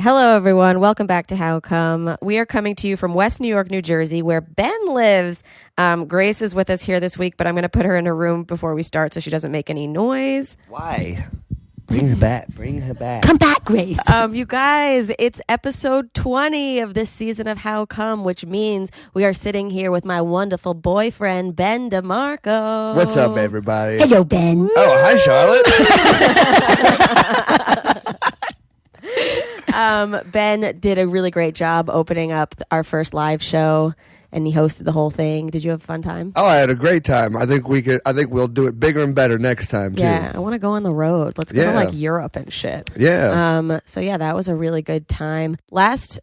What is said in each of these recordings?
Hello, everyone. Welcome back to How Come. We are coming to you from West New York, New Jersey, where Ben lives. Grace is with us here this week, but I'm going to put her in a room before we start so she doesn't make any noise. Why? Bring her back. Bring her back. Come back, Grace. You guys, it's episode 20 of this season of How Come, which means we are sitting here with my wonderful boyfriend, Ben DeMarco. What's up, everybody? Hello, Ben. Oh, hi, Charlotte. Ben did a really great job opening up our first live show, and he hosted the whole thing. Did you have a fun time? Oh, I had a great time. I think we'll do it bigger and better next time too. Yeah, I want to go on the road. Let's go to like Europe and shit. Yeah. So yeah, that was a really good time. Last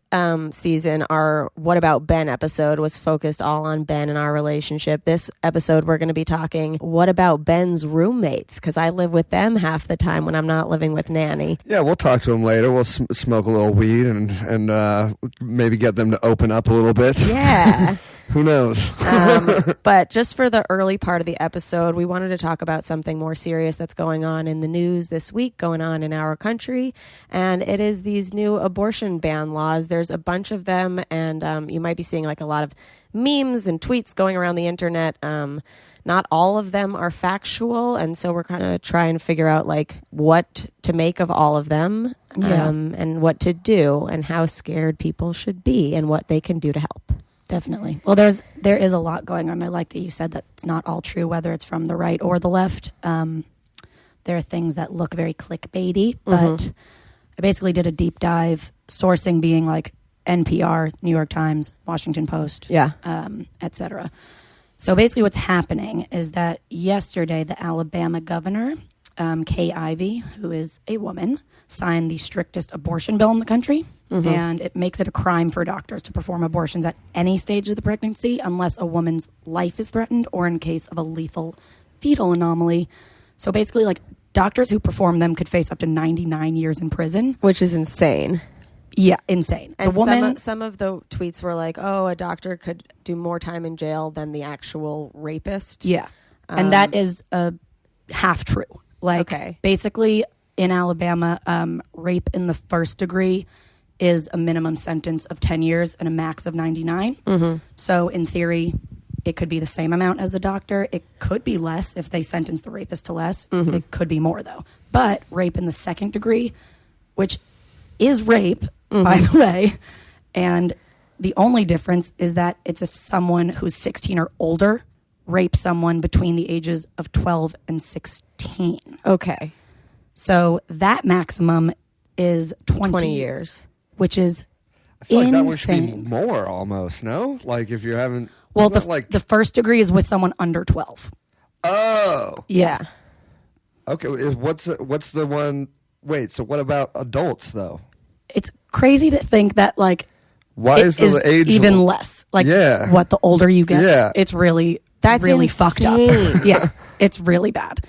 season, our What About Ben episode was focused all on Ben and our relationship. This episode, we're going to be talking what about Ben's roommates, because I live with them half the time when I'm not living with Nanny. Yeah, we'll talk to them later. We'll smoke a little weed and maybe get them to open up a little bit. Yeah. Who knows? But just for the early part of the episode, we wanted to talk about something more serious that's going on in the news this week, going on in our country. And it is these new abortion ban laws. There's a bunch of them, and you might be seeing like a lot of memes and tweets going around the internet. Not all of them are factual, and so we're kind of trying to figure out like what to make of all of them, and what to do, and how scared people should be, and what they can do to help. Definitely. Well, there is a lot going on. I like that you said that it's not all true, whether it's from the right or the left. There are things that look very clickbaity, but I basically did a deep dive, sourcing being like NPR, New York Times, Washington Post, etc. So basically what's happening is that yesterday the Alabama governor, Kay Ivey, who is a woman, signed the strictest abortion bill in the country, and it makes it a crime for doctors to perform abortions at any stage of the pregnancy unless a woman's life is threatened or in case of a lethal fetal anomaly. So basically, like, doctors who perform them could face up to 99 years in prison. Which is insane. Yeah, insane. And the woman, some of the tweets were like, oh, a doctor could do more time in jail than the actual rapist. Yeah. And that is half true. Like, basically, in Alabama, rape in the first degree is a minimum sentence of 10 years and a max of 99. So in theory, it could be the same amount as the doctor. It could be less if they sentence the rapist to less. It could be more, though. But rape in the second degree, which is rape, by the way, and the only difference is that it's if someone who's 16 or older rapes someone between the ages of 12 and 16. Okay. So that maximum is 20 years. Which is I feel insane. like that should be more almost, no? Like if you haven't... Well, the first degree is with someone under 12. Oh. Yeah. Okay, what's the one... Wait, so what about adults, though? It's crazy to think that, like, why is the age even less? Like, what, the older you get? Yeah. It's really, that's really insane. fucked up. Yeah, it's really bad.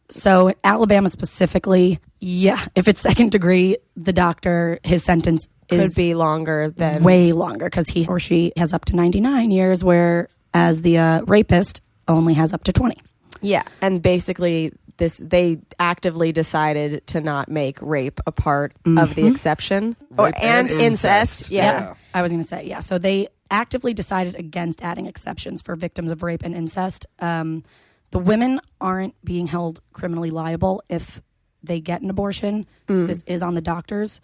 So Alabama specifically, if it's second degree, the doctor, his sentence could be longer than... Way longer, because he or she has up to 99 years, whereas the rapist only has up to 20. Yeah, and basically... they actively decided to not make rape a part of the exception. And incest. Yeah. I was going to say, So they actively decided against adding exceptions for victims of rape and incest. The women aren't being held criminally liable if they get an abortion. This is on the doctors.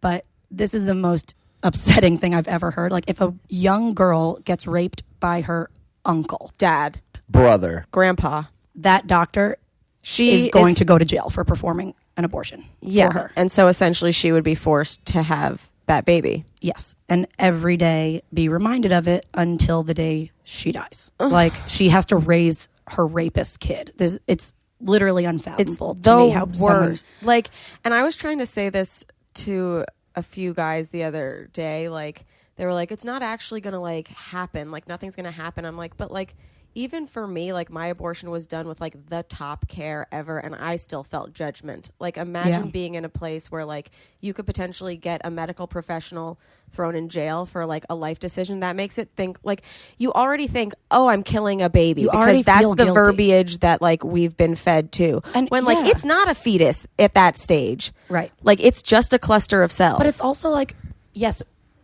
But this is the most upsetting thing I've ever heard. Like, if a young girl gets raped by her uncle, dad, brother, grandpa, that doctor... She is going to go to jail for performing an abortion for her. And so essentially she would be forced to have that baby. Yes. And every day be reminded of it until the day she dies. Like, she has to raise her rapist kid. It's literally unfathomable it's to me the how worst. Like, and I was trying to say this to a few guys the other day. Like, they were like, it's not actually going to, like, happen. Like, nothing's going to happen. I'm like, but, like, even for me, like my abortion was done with like the top care ever, and I still felt judgment. Like imagine being in a place where like you could potentially get a medical professional thrown in jail for like a life decision. That makes it think like you already think, oh, I'm killing a baby, because that's the verbiage that like we've been fed to. And when like it's not a fetus at that stage, right? Like it's just a cluster of cells. But it's also like, yes,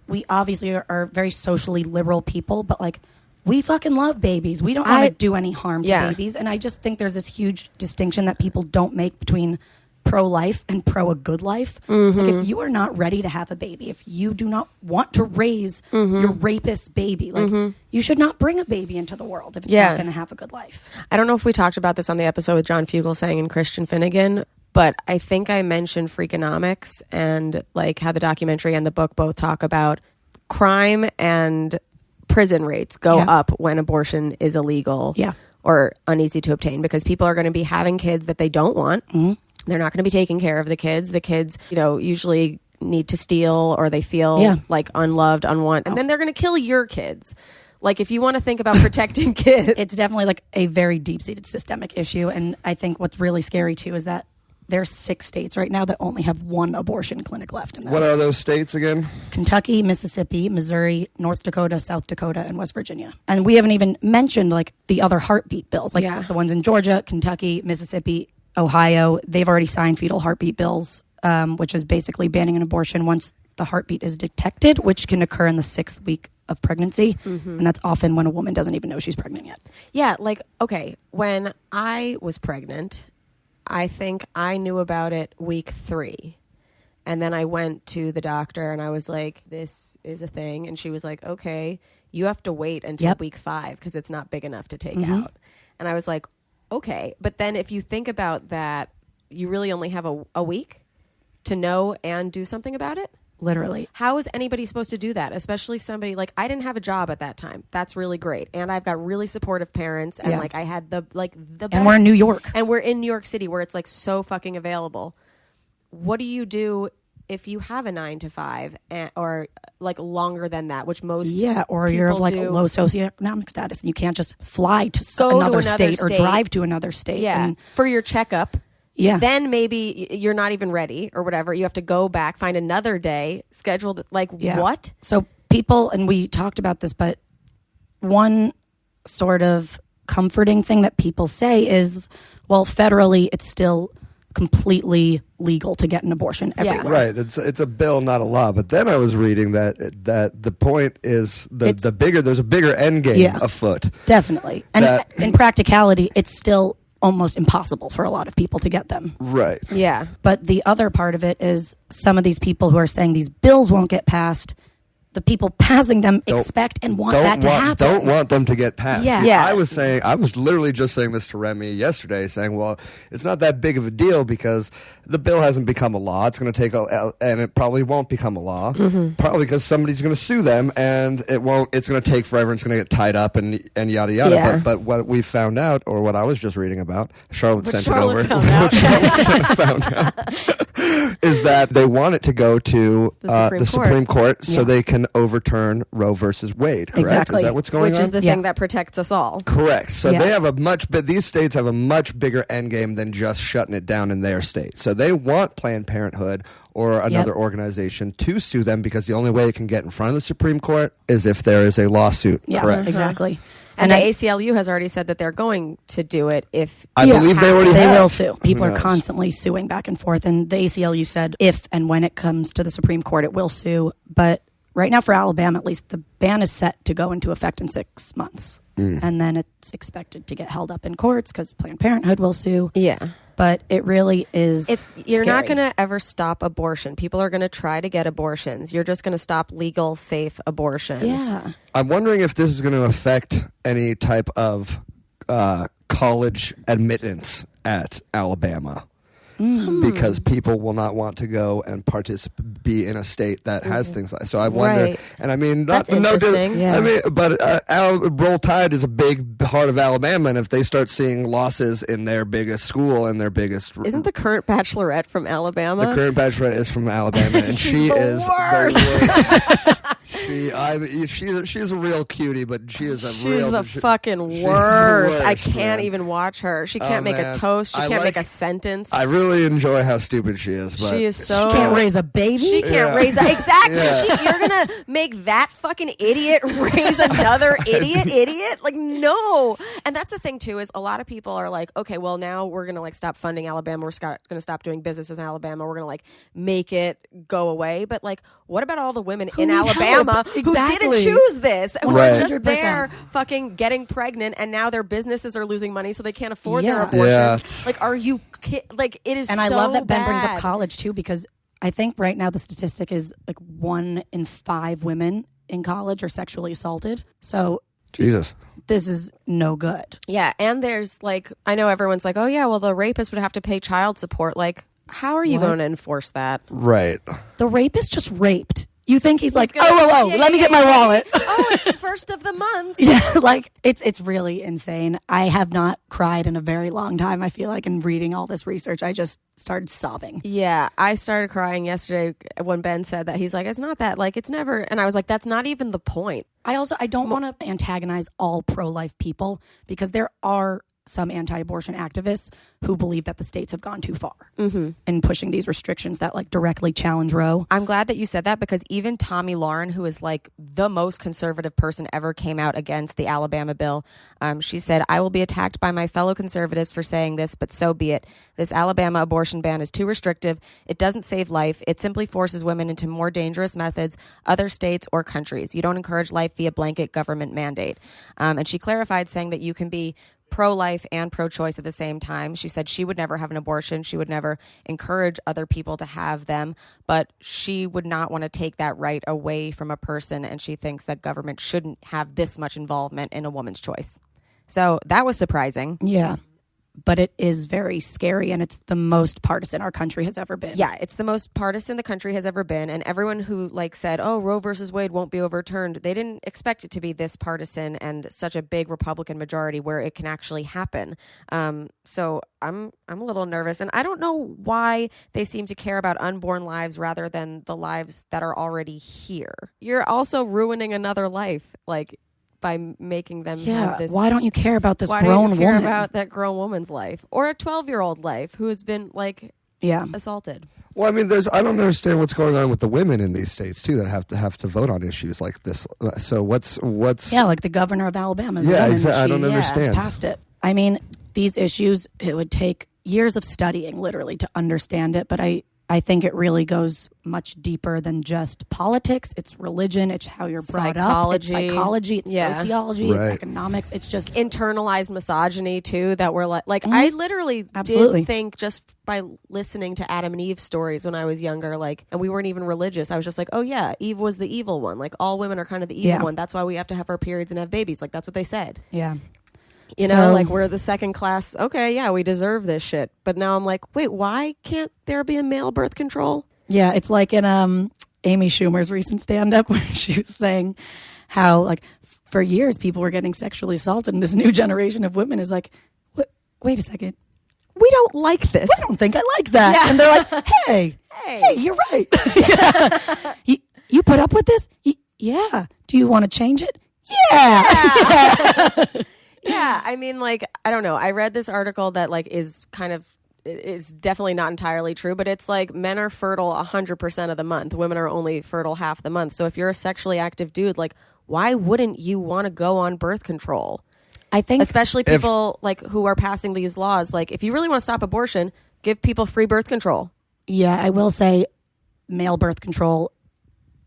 we obviously are very socially liberal people, but like we fucking love babies. We don't want to do any harm to babies. And I just think there's this huge distinction that people don't make between pro-life and pro-a good life. Like if you are not ready to have a baby, if you do not want to raise your rapist baby, like you should not bring a baby into the world if it's not going to have a good life. I don't know if we talked about this on the episode with John Fugelsang and Christian Finnegan, but I think I mentioned Freakonomics and like how the documentary and the book both talk about crime and prison rates go up when abortion is illegal or uneasy to obtain, because people are going to be having kids that they don't want. They're not going to be taking care of the kids. The kids, you know, usually need to steal, or they feel like unloved, unwanted, and then they're going to kill your kids. Like if you want to think about protecting kids, it's definitely like a very deep-seated systemic issue. And I think what's really scary too is that there's 6 states right now that only have 1 abortion clinic left in them. What are those states again? Kentucky, Mississippi, Missouri, North Dakota, South Dakota, and West Virginia. And we haven't even mentioned like the other heartbeat bills, like the ones in Georgia, Kentucky, Mississippi, Ohio. They've already signed fetal heartbeat bills, which is basically banning an abortion once the heartbeat is detected, which can occur in the 6th week of pregnancy. And that's often when a woman doesn't even know she's pregnant yet. Yeah, like, okay, when I was pregnant, I think I knew about it week 3. And then I went to the doctor and I was like, this is a thing. And she was like, okay, you have to wait until week 5 because it's not big enough to take out. And I was like, okay. But then if you think about that, you really only have a week to know and do something about it? Literally. How is anybody supposed to do that? Especially somebody like, I didn't have a job at that time. That's really great. And I've got really supportive parents. And like I had the best. And we're in New York. And we're in New York City where it's like so fucking available. What do you do if you have a 9 to 5 or like longer than that, which most or you're of like a low socioeconomic status and you can't just fly to another state or drive to another state. And for your checkup. Then maybe you're not even ready or whatever. You have to go back, find another day, scheduled. Like what? So people, and we talked about this, but one sort of comforting thing that people say is, well, federally, it's still completely legal to get an abortion everywhere. Right. It's a bill, not a law. But then I was reading that the point is there's a bigger end game afoot. Definitely. And in practicality, it's still almost impossible for a lot of people to get them. Right. Yeah. But the other part of it is some of these people who are saying these bills won't get passed, the people passing them expect and want that to happen. Don't want them to get passed. Yeah. I was literally just saying this to Remy yesterday, saying, well, it's not that big of a deal because the bill hasn't become a law. It's going to take and it probably won't become a law. Probably because somebody's going to sue them, and it's going to take forever, and it's going to get tied up and yada yada. Yeah. But what we found out, or what I was just reading about, Charlotte sent it over. Found Charlotte found out is that they want it to go to the Supreme Court so they can overturn Roe versus Wade. Correct? Exactly. Is that what's going on? Which is the thing that protects us all. Correct. So they have these states have a much bigger end game than just shutting it down in their state. So they want Planned Parenthood or another organization to sue them, because the only way it can get in front of the Supreme Court is if there is a lawsuit. Yeah, correct. Exactly. And the ACLU has already said that they're going to do it if I believe they already have. They will sue. People are constantly suing back and forth, and the ACLU said if and when it comes to the Supreme Court, it will sue. But right now, for Alabama at least, the ban is set to go into effect in 6 months. And then it's expected to get held up in courts because Planned Parenthood will sue. Yeah. But it really is You're not scary. going to ever stop abortion. People are going to try to get abortions. You're just going to stop legal, safe abortion. Yeah. I'm wondering if this is going to affect any type of college admittance at Alabama. Because people will not want to go and be in a state that has things like. So I wonder, Right. and I mean, That's interesting. I mean, but Roll Tide is a big part of Alabama, and if they start seeing losses in their biggest school and their biggest, Isn't the current bachelorette from Alabama? the current bachelorette is from Alabama, and she the is worst. the worst. She's a real cutie, but she's the fucking worst. I can't man. even watch her. She can't make a toast. She can't make a sentence. I really enjoy how stupid she is. But she is so. She can't raise a baby. She can't raise a exactly. Yeah. You're gonna make that fucking idiot raise another idiot? Like no. And that's the thing too is a lot of people are like, okay, well now we're gonna like stop funding Alabama. We're gonna stop doing business in Alabama. We're gonna like make it go away. But like, what about all the women in Alabama who didn't choose this and who are just there fucking getting pregnant and now their businesses are losing money so they can't afford their abortions? Yeah. Like, are you like it is? And so I love that Ben bad. brings up college too, because I think right now the statistic is like 1 in 5 women in college are sexually assaulted. So Jesus. This is no good. Yeah, and there's like, I know everyone's like, oh yeah, well the rapist would have to pay child support. Like, how are you going to enforce that? Right. The rapist just raped. You think he's like, gonna, let me get my wallet. Oh, it's first of the month. Yeah, like it's really insane. I have not cried in a very long time. I feel like in reading all this research, I just started sobbing. Yeah, I started crying yesterday when Ben said that. He's like, it's not that, like, it's never. And I was like, that's not even the point. I don't want to antagonize all pro-life people because there are some anti-abortion activists who believe that the states have gone too far in pushing these restrictions that like directly challenge Roe. I'm glad that you said that because even Tommy Lauren, who is like the most conservative person ever, came out against the Alabama bill. She said, I will be attacked by my fellow conservatives for saying this, but so be it. This Alabama abortion ban is too restrictive. It doesn't save life. It simply forces women into more dangerous methods, other states or countries. You don't encourage life via blanket government mandate. And she clarified saying that you can be pro-life and pro-choice at the same time. She said she would never have an abortion. She would never encourage other people to have them, but she would not want to take that right away from a person, and she thinks that government shouldn't have this much involvement in a woman's choice. So that was surprising. Yeah. But it is very scary, and it's the most partisan our country has ever been. Yeah, it's the most partisan the country has ever been, and everyone who like said, "Oh, Roe versus Wade won't be overturned," they didn't expect it to be this partisan and such a big Republican majority where it can actually happen. So I'm a little nervous, and I don't know why they seem to care about unborn lives rather than the lives that are already here. You're also ruining another life, like, by making them have this. Why don't you care about this grown woman? Why don't you care woman? about that grown woman's life or a 12-year-old life who has been like assaulted? Well, I mean, I don't understand what's going on with the women in these states too that have to vote on issues like this. So what's like the governor of Alabama. Exactly. I don't understand. Passed it. I mean, these issues, it would take years of studying literally to understand it, but I think it really goes much deeper than just politics. It's religion. It's how you're brought up. It's psychology. It's sociology. It's economics. It's just internalized misogyny too. That we're like I literally did think just by listening to Adam and Eve stories when I was younger, like, and we weren't even religious. I was just like, oh yeah, Eve was the evil one. Like all women are kind of the evil one. That's why we have to have our periods and have babies. Like that's what they said. Yeah. You know, like we're the second class. Okay, yeah, we deserve this shit. But now I'm like, wait, why can't there be a male birth control? Yeah, it's like in Amy Schumer's recent stand-up where she was saying how, like, for years people were getting sexually assaulted, and this new generation of women is like, wait a second. We don't like this. I don't think I like that. Yeah. And they're like, hey, you're right. you put up with this? Yeah. Do you want to change it? Yeah. Yeah, I mean, like, I don't know. I read this article that, like, is definitely not entirely true, but it's like men are fertile 100% of the month. Women are only fertile half the month. So if you're a sexually active dude, like, why wouldn't you want to go on birth control? I think... Especially people, like, who are passing these laws. Like, if you really want to stop abortion, give people free birth control. Yeah, I will say male birth control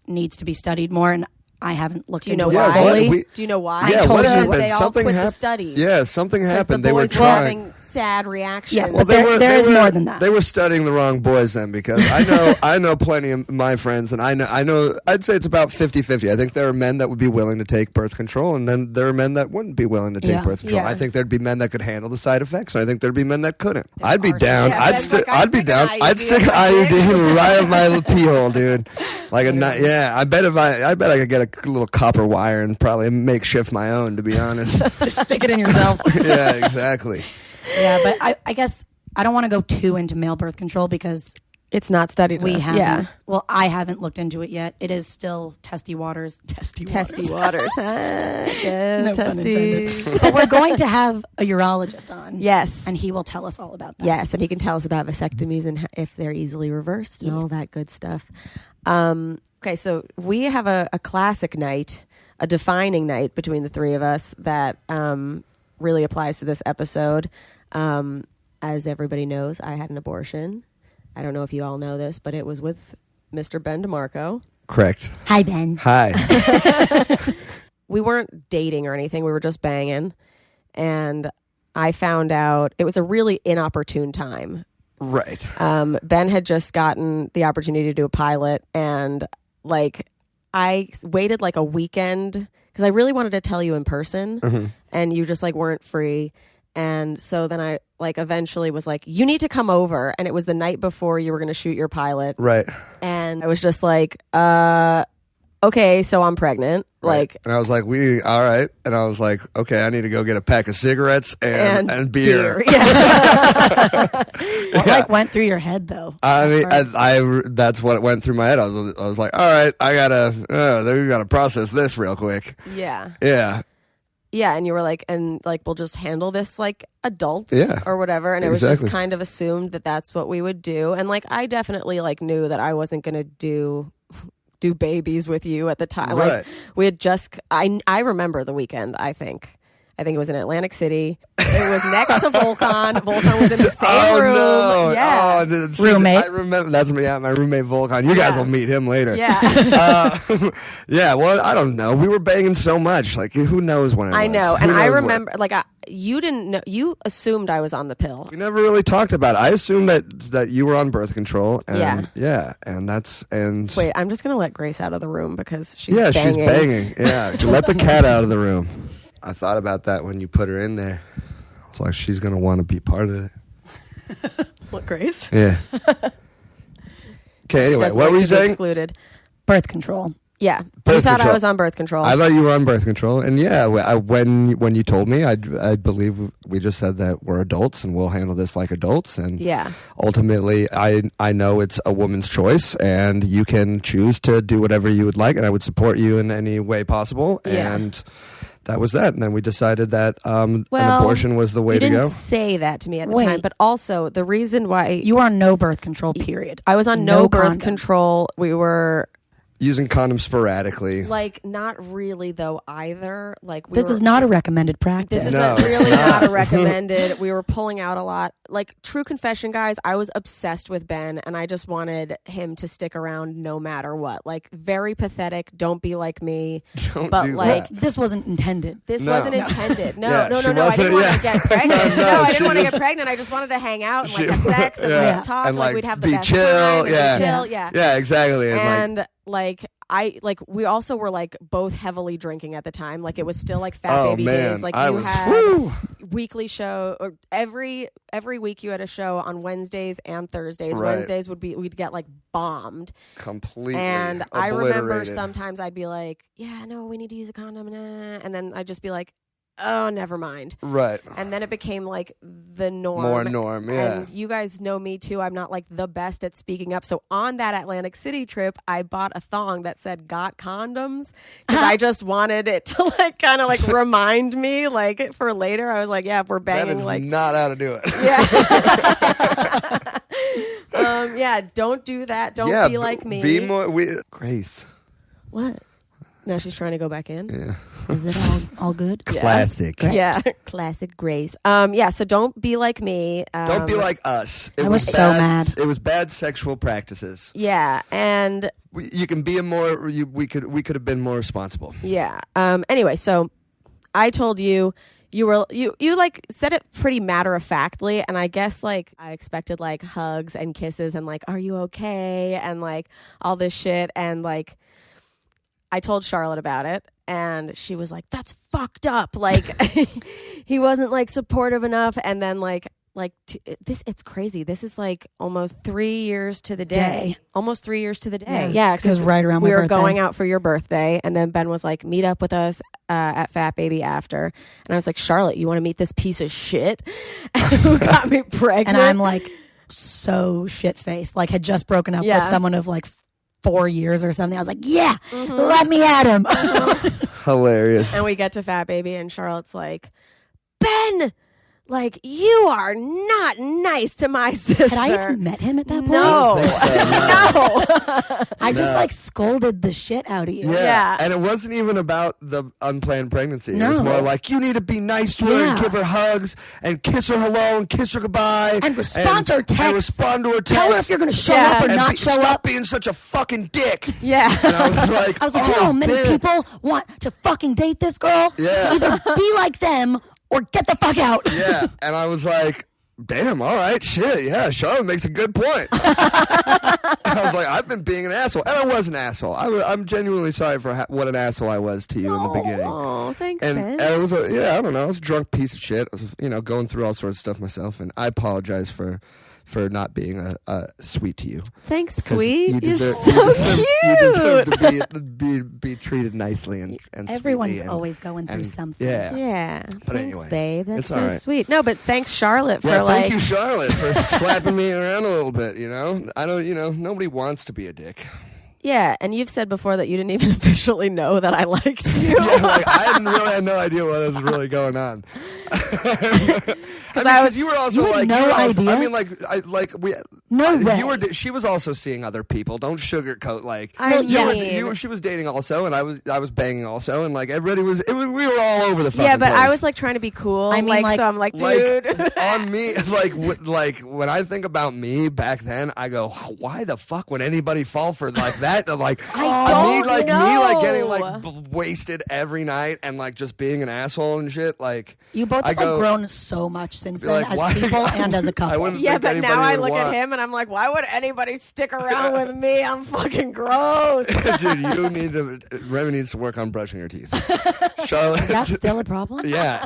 needs to be studied more, and I haven't looked into it fully. Do you know why? Yeah, I told what you happened? they all something quit happened. The studies. Yeah, something happened. The They were boys trying. having sad reactions. Yes, but there is more than that. They were studying the wrong boys then, because I know plenty of my friends, and I know I'd say it's about 50-50. I think there are men that would be willing to take birth control, and then there are men that wouldn't be willing to take birth control. Yeah. I think there'd be men that could handle the side effects, and I think there'd be men that couldn't. I'd be down. I'd be down. I'd stick an IUD right up my pee hole, dude. Like I bet I could get a little copper wire and probably makeshift my own, to be honest. Just stick it in yourself. Yeah, exactly. Yeah, but I guess I don't want to go too into male birth control because It's not studied We enough. haven't. Yeah. Well, I haven't looked into it yet. It is still testy waters. Testy waters. Yeah, No pun testy. intended. But we're going to have a urologist on. Yes. And he will tell us all about that. Yes, and he can tell us about vasectomies and if they're easily reversed and all that good stuff. Okay, so we have a classic night, a defining night between the three of us that really applies to this episode. As everybody knows, I had an abortion. I don't know if you all know this, but it was with Mr. Ben DeMarco. Correct. Hi, Ben. Hi. We weren't dating or anything. We were just banging. And I found out it was a really inopportune time. Right. Ben had just gotten the opportunity to do a pilot, and like I waited like a weekend because I really wanted to tell you in person, and you just like weren't free. And so then I like eventually was like, you need to come over. And it was the night before you were going to shoot your pilot. Right. And I was just like, okay, so I'm pregnant. Like, and I was like, all right. And I was like, okay, I need to go get a pack of cigarettes and beer. Yeah. What like went through your head though? I mean, I that's what went through my head. I was like, all right, we gotta process this real quick. Yeah. Yeah. Yeah, and you were like, we'll just handle this like adults Yeah, or whatever. And it was exactly. just kind of assumed that that's what we would do. And like, I definitely like knew that I wasn't going to do babies with you at the time. Right. Like we had just, I remember the weekend, I think it was in Atlantic City. It was next to Volkan. Volkan was in the same room. No. Yeah. Roommate. I remember that's my roommate Volkan. You guys will meet him later. Yeah. Yeah. Well, I don't know. We were banging so much. Like, who knows when it was? I know. And Who I knows remember, like, you didn't know, you assumed I was on the pill. We never really talked about it. I assumed that you were on birth control. And, Yeah. Yeah. And Wait, I'm just going to let Grace out of the room because she's yeah, banging. she's banging. Yeah. Let the cat out of the room. I thought about that when you put her in there. I was like, she's going to want to be part of it. What, Grace? Yeah. Okay, anyway, Doesn't what like were to you be saying? Excluded. Birth control. Yeah. Birth You thought control. I was on birth control. I thought you were on birth control, and yeah, when you told me, I believe we just said that we're adults and we'll handle this like adults, and Yeah. ultimately, I know it's a woman's choice, and you can choose to do whatever you would like, and I would support you in any way possible, Yeah. and that was that. And then we decided that an Well, abortion was the way you to didn't go. say that to me at the Wait. time, but also the reason why You were on no birth control, period. I was on no birth condom. control. We were Using condoms sporadically. like not really though either. Like This is not a recommended practice. This is No, it's really not. not a recommended. We were pulling out a lot. Like, true confession, guys, I was obsessed with Ben, and I just wanted him to stick around no matter what. Like, very pathetic. Don't be like me. Don't but do like, that. This wasn't intended. this No. wasn't intended. No, Yeah, no, she no, no. I didn't wasn't- want yeah. to get pregnant. No, No, I she didn't want to get just- pregnant. I just wanted to hang out and like She- have sex and yeah. like talk. And, Like, like, we'd have the be best chill, time. And yeah. be chill. Yeah. Yeah, exactly. And we also were like both heavily drinking at the time. Like it was still like fat Oh, baby man. days. Like I you was- had whew. weekly show or every week you had a show on Wednesdays and Thursdays. Right. Wednesdays we'd get like bombed. completely. And I remember obliterated. sometimes I'd be like, yeah, no, we need to use a condom. Nah. And then I'd just be like, oh, never mind. Right. And then it became like the norm. More norm, yeah. And you guys know me too. I'm not like the best at speaking up. So on that Atlantic City trip, I bought a thong that said "got condoms" because I just wanted it to like kind of like remind me like for later. I was like, yeah, if we're That banging is like not how to do it. yeah. Yeah, don't do that. Don't yeah, be like me. Be more. Grace. What? Now she's trying to go back in. Yeah. Is it all good? Classic. Yeah, classic Grace. Yeah, so don't be like me. Don't be like us. I was so mad. It was bad sexual practices. Yeah, and You can be we could have been more responsible. yeah. Anyway, so I told you you like said it pretty matter of factly, and I guess like I expected like hugs and kisses and like are you okay and like all this shit, and like I told Charlotte about it, and she was like, that's fucked up. Like, he wasn't, like, supportive enough. And then, it's crazy. This is, like, almost 3 years to the day. Almost 3 years to the day. Yeah, it was right around my we were birthday. going out for your birthday, and then Ben was like, meet up with us at Fat Baby after. And I was like, Charlotte, you want to meet this piece of shit who got me pregnant? And I'm like, so shit-faced, like had just broken up Yeah. with someone of like 4 years or something. I was like, yeah, let me at him. Hilarious. And we get to Fat Baby, and Charlotte's like, Ben, like, you are not nice to my sister. Had I even met him at that point? No. No. I just No. like scolded the shit out of you. Yeah. And it wasn't even about the unplanned pregnancy. It No. was more like, you need to be nice to her and Yeah. give her hugs and kiss her hello and kiss her goodbye. And respond to her text. And respond to her text. Tell her if you're going to show Yeah. up or And not show stop up. being such a fucking dick. Yeah. And I was like, I was like, you oh, know how many damn. people want to fucking date this girl? Yeah. Either be like them or get the fuck out. Yeah. And I was like, damn, all right, shit, yeah, Charlotte makes a good point. I was like, I've been being an asshole. And I was an asshole. I'm genuinely sorry for what an asshole I was to you in the beginning. Oh, thanks, And Ben. it was I don't know, I was a drunk piece of shit. I was, going through all sorts of stuff myself, and I apologize for not being sweet to you. Thanks, Because sweet. you You're deserve- so you deserve cute. to be treated nicely and Everyone's sweetly and- always going through and- something. Yeah. Yeah. But Thanks, anyway, babe. That's it's so all right. sweet. No, but thanks, Charlotte, for Yeah, like. thank you, Charlotte, for slapping me around a little bit. I don't. Nobody wants to be a dick. Yeah, and you've said before that you didn't even officially know that I liked you. Yeah, like, I had no idea what was really going on. I you were also You had like, no you were also, idea? I mean, we. No way. She was also seeing other people. Don't sugarcoat. Like, I you were, she was dating also, and I was banging also, and like everybody was. We were all over the fucking Yeah, but place. I was like trying to be cool. I mean, like- so I'm like, dude. on me, like when I think about me back then, I go, why the fuck would anybody fall for like that? Like, I don't me know. like getting like wasted every night and like just being an asshole and shit. Like, You both I have go- grown so much since You're then like, as why- people and as a I couple. wouldn't Yeah, think but anybody now I would look want- at him and I'm like, why would anybody stick around with me? I'm fucking gross. Dude, Remy needs to work on brushing her teeth. Charlotte, Is that still a problem? yeah,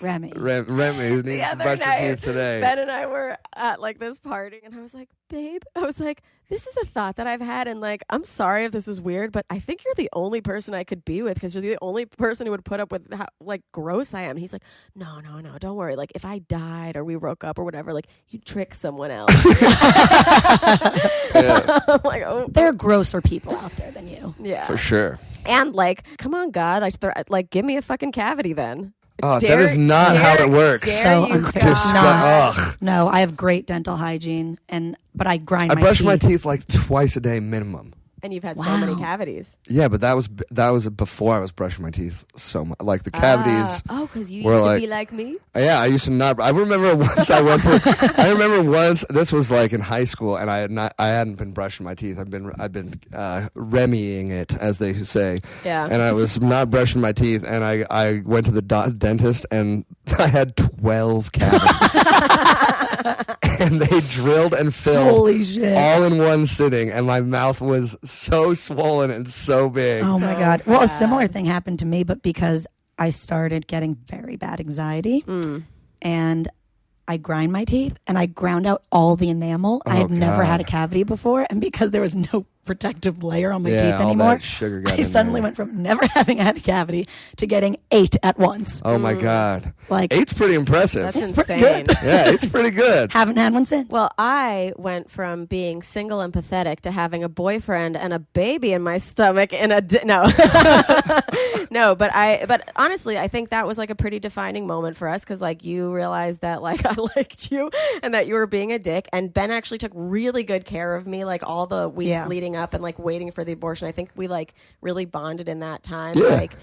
Remy. Remy needs The to other brush her night, teeth today. Ben and I were at like this party, and I was like, babe, this is a thought that I've had, and like, I'm sorry if this is weird, but I think you're the only person I could be with because you're the only person who would put up with how like gross I am. And he's like, no, don't worry. Like, if I died or we broke up or whatever, like, you'd trick someone else. Yeah, I'm like, oh, There are grosser people out there than you. yeah. for sure. And like, come on, God, like, give me a fucking cavity then. Oh, that is not how it works. Dare So you, unfair. God. Ugh. No, I have great dental hygiene, but I grind I my brush teeth. my teeth like twice a day minimum. And you've had so many Wow. cavities. Yeah, but that was before I was brushing my teeth so much. Like the cavities. Oh, because you were used to like- be like me? Yeah, I used to not. I remember once I went through. I remember once this was like in high school, and I hadn't been brushing my teeth. I've been Remying it, as they say. Yeah. And I was not brushing my teeth, and I went to the dentist, and I had 12 cavities. And they drilled and filled Holy shit. all in one sitting, and my mouth was so swollen and so big. Oh my So God. Well, a bad. similar thing happened to me, but because I started getting very bad anxiety and I grind my teeth and I ground out all the enamel. I had never had a God. cavity before. And because there was no protective layer on my Yeah, teeth all anymore, that sugar got I in suddenly there. went from never having had a cavity to getting 8 at once. Oh my God. Like, 8's pretty impressive. That's It's pretty insane. good. Yeah, it's pretty good. haven't had one since. Well, I went from being single and pathetic to having a boyfriend and a baby in my stomach in a no. No, but honestly, I think that was like a pretty defining moment for us because like you realized that like I liked you and that you were being a dick, and Ben actually took really good care of me like all the weeks Yeah. leading up and like waiting for the abortion. I think we like really bonded in that time. Yeah. Like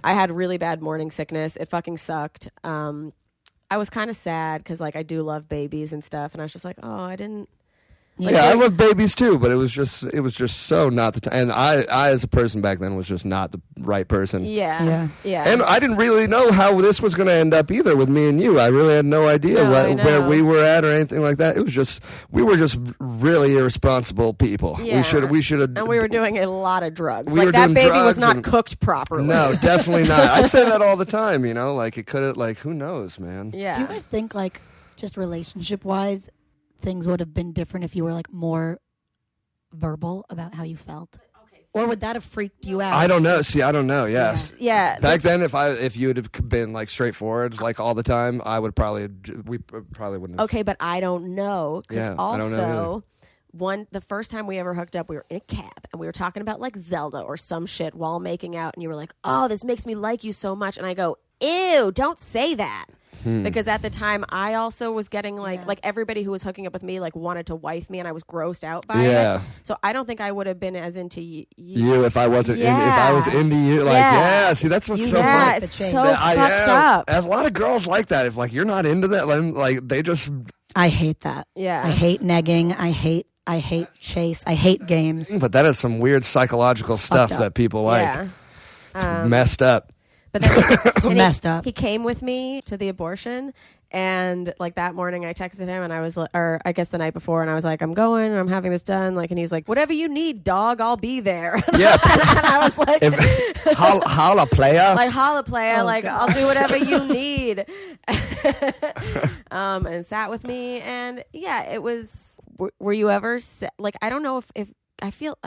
I had really bad morning sickness. It fucking sucked. I was kind of sad because like I do love babies and stuff, and I was just like, oh, I didn't. Yeah, I love babies too, but it was just so not the time. And I as a person back then was just not the right person. Yeah. And I didn't really know how this was going to end up either with me and you. I really had no idea No, I where know. we were at or anything like that. It was just we were just really irresponsible people. Yeah. We should have. And we were doing a lot of drugs. We like were that doing baby was drugs not and- cooked properly. No, definitely not. I say that all the time. Like it could have. Like who knows, man. Yeah. Do you guys think, like, just relationship wise, things would have been different if you were like more verbal about how you felt? Or would that have freaked you out? I don't know. See, I don't know. Yes. Yeah. Back then, if you would have been like straightforward like all the time, we probably wouldn't have. Okay, but I don't know because Yeah, I don't know the first time we ever hooked up, we were in a cab and we were talking about like Zelda or some shit while making out, and you were like, "Oh, this makes me like you so much," and I go, "Ew, don't say that." Because at the time, I also was getting like everybody who was hooking up with me like wanted to wife me, and I was grossed out by it. So I don't think I would have been as into you if I wasn't. If I was into you, see, that's what's so funny. It's so fucked up. A lot of girls like that. If like you're not into that, like they just. I hate that. Yeah, I hate negging. I hate chase. I hate games. But that is some weird psychological stuff that people like. Yeah. It's messed up. But then It's messed up. He came with me to the abortion, and like that morning I texted him, and I was, or I guess the night before, and I was like, "I'm going, and I'm having this done." Like, and he's like, "Whatever you need, dog, I'll be there." Yeah. And I was like, holla playa. like holla playa, Oh, like God. I'll do whatever you need. And sat with me, and yeah, it was. Were you ever like? I don't know if I feel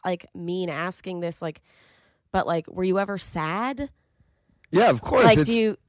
like mean asking this, like, but like, were you ever sad? Yeah, of course. Like,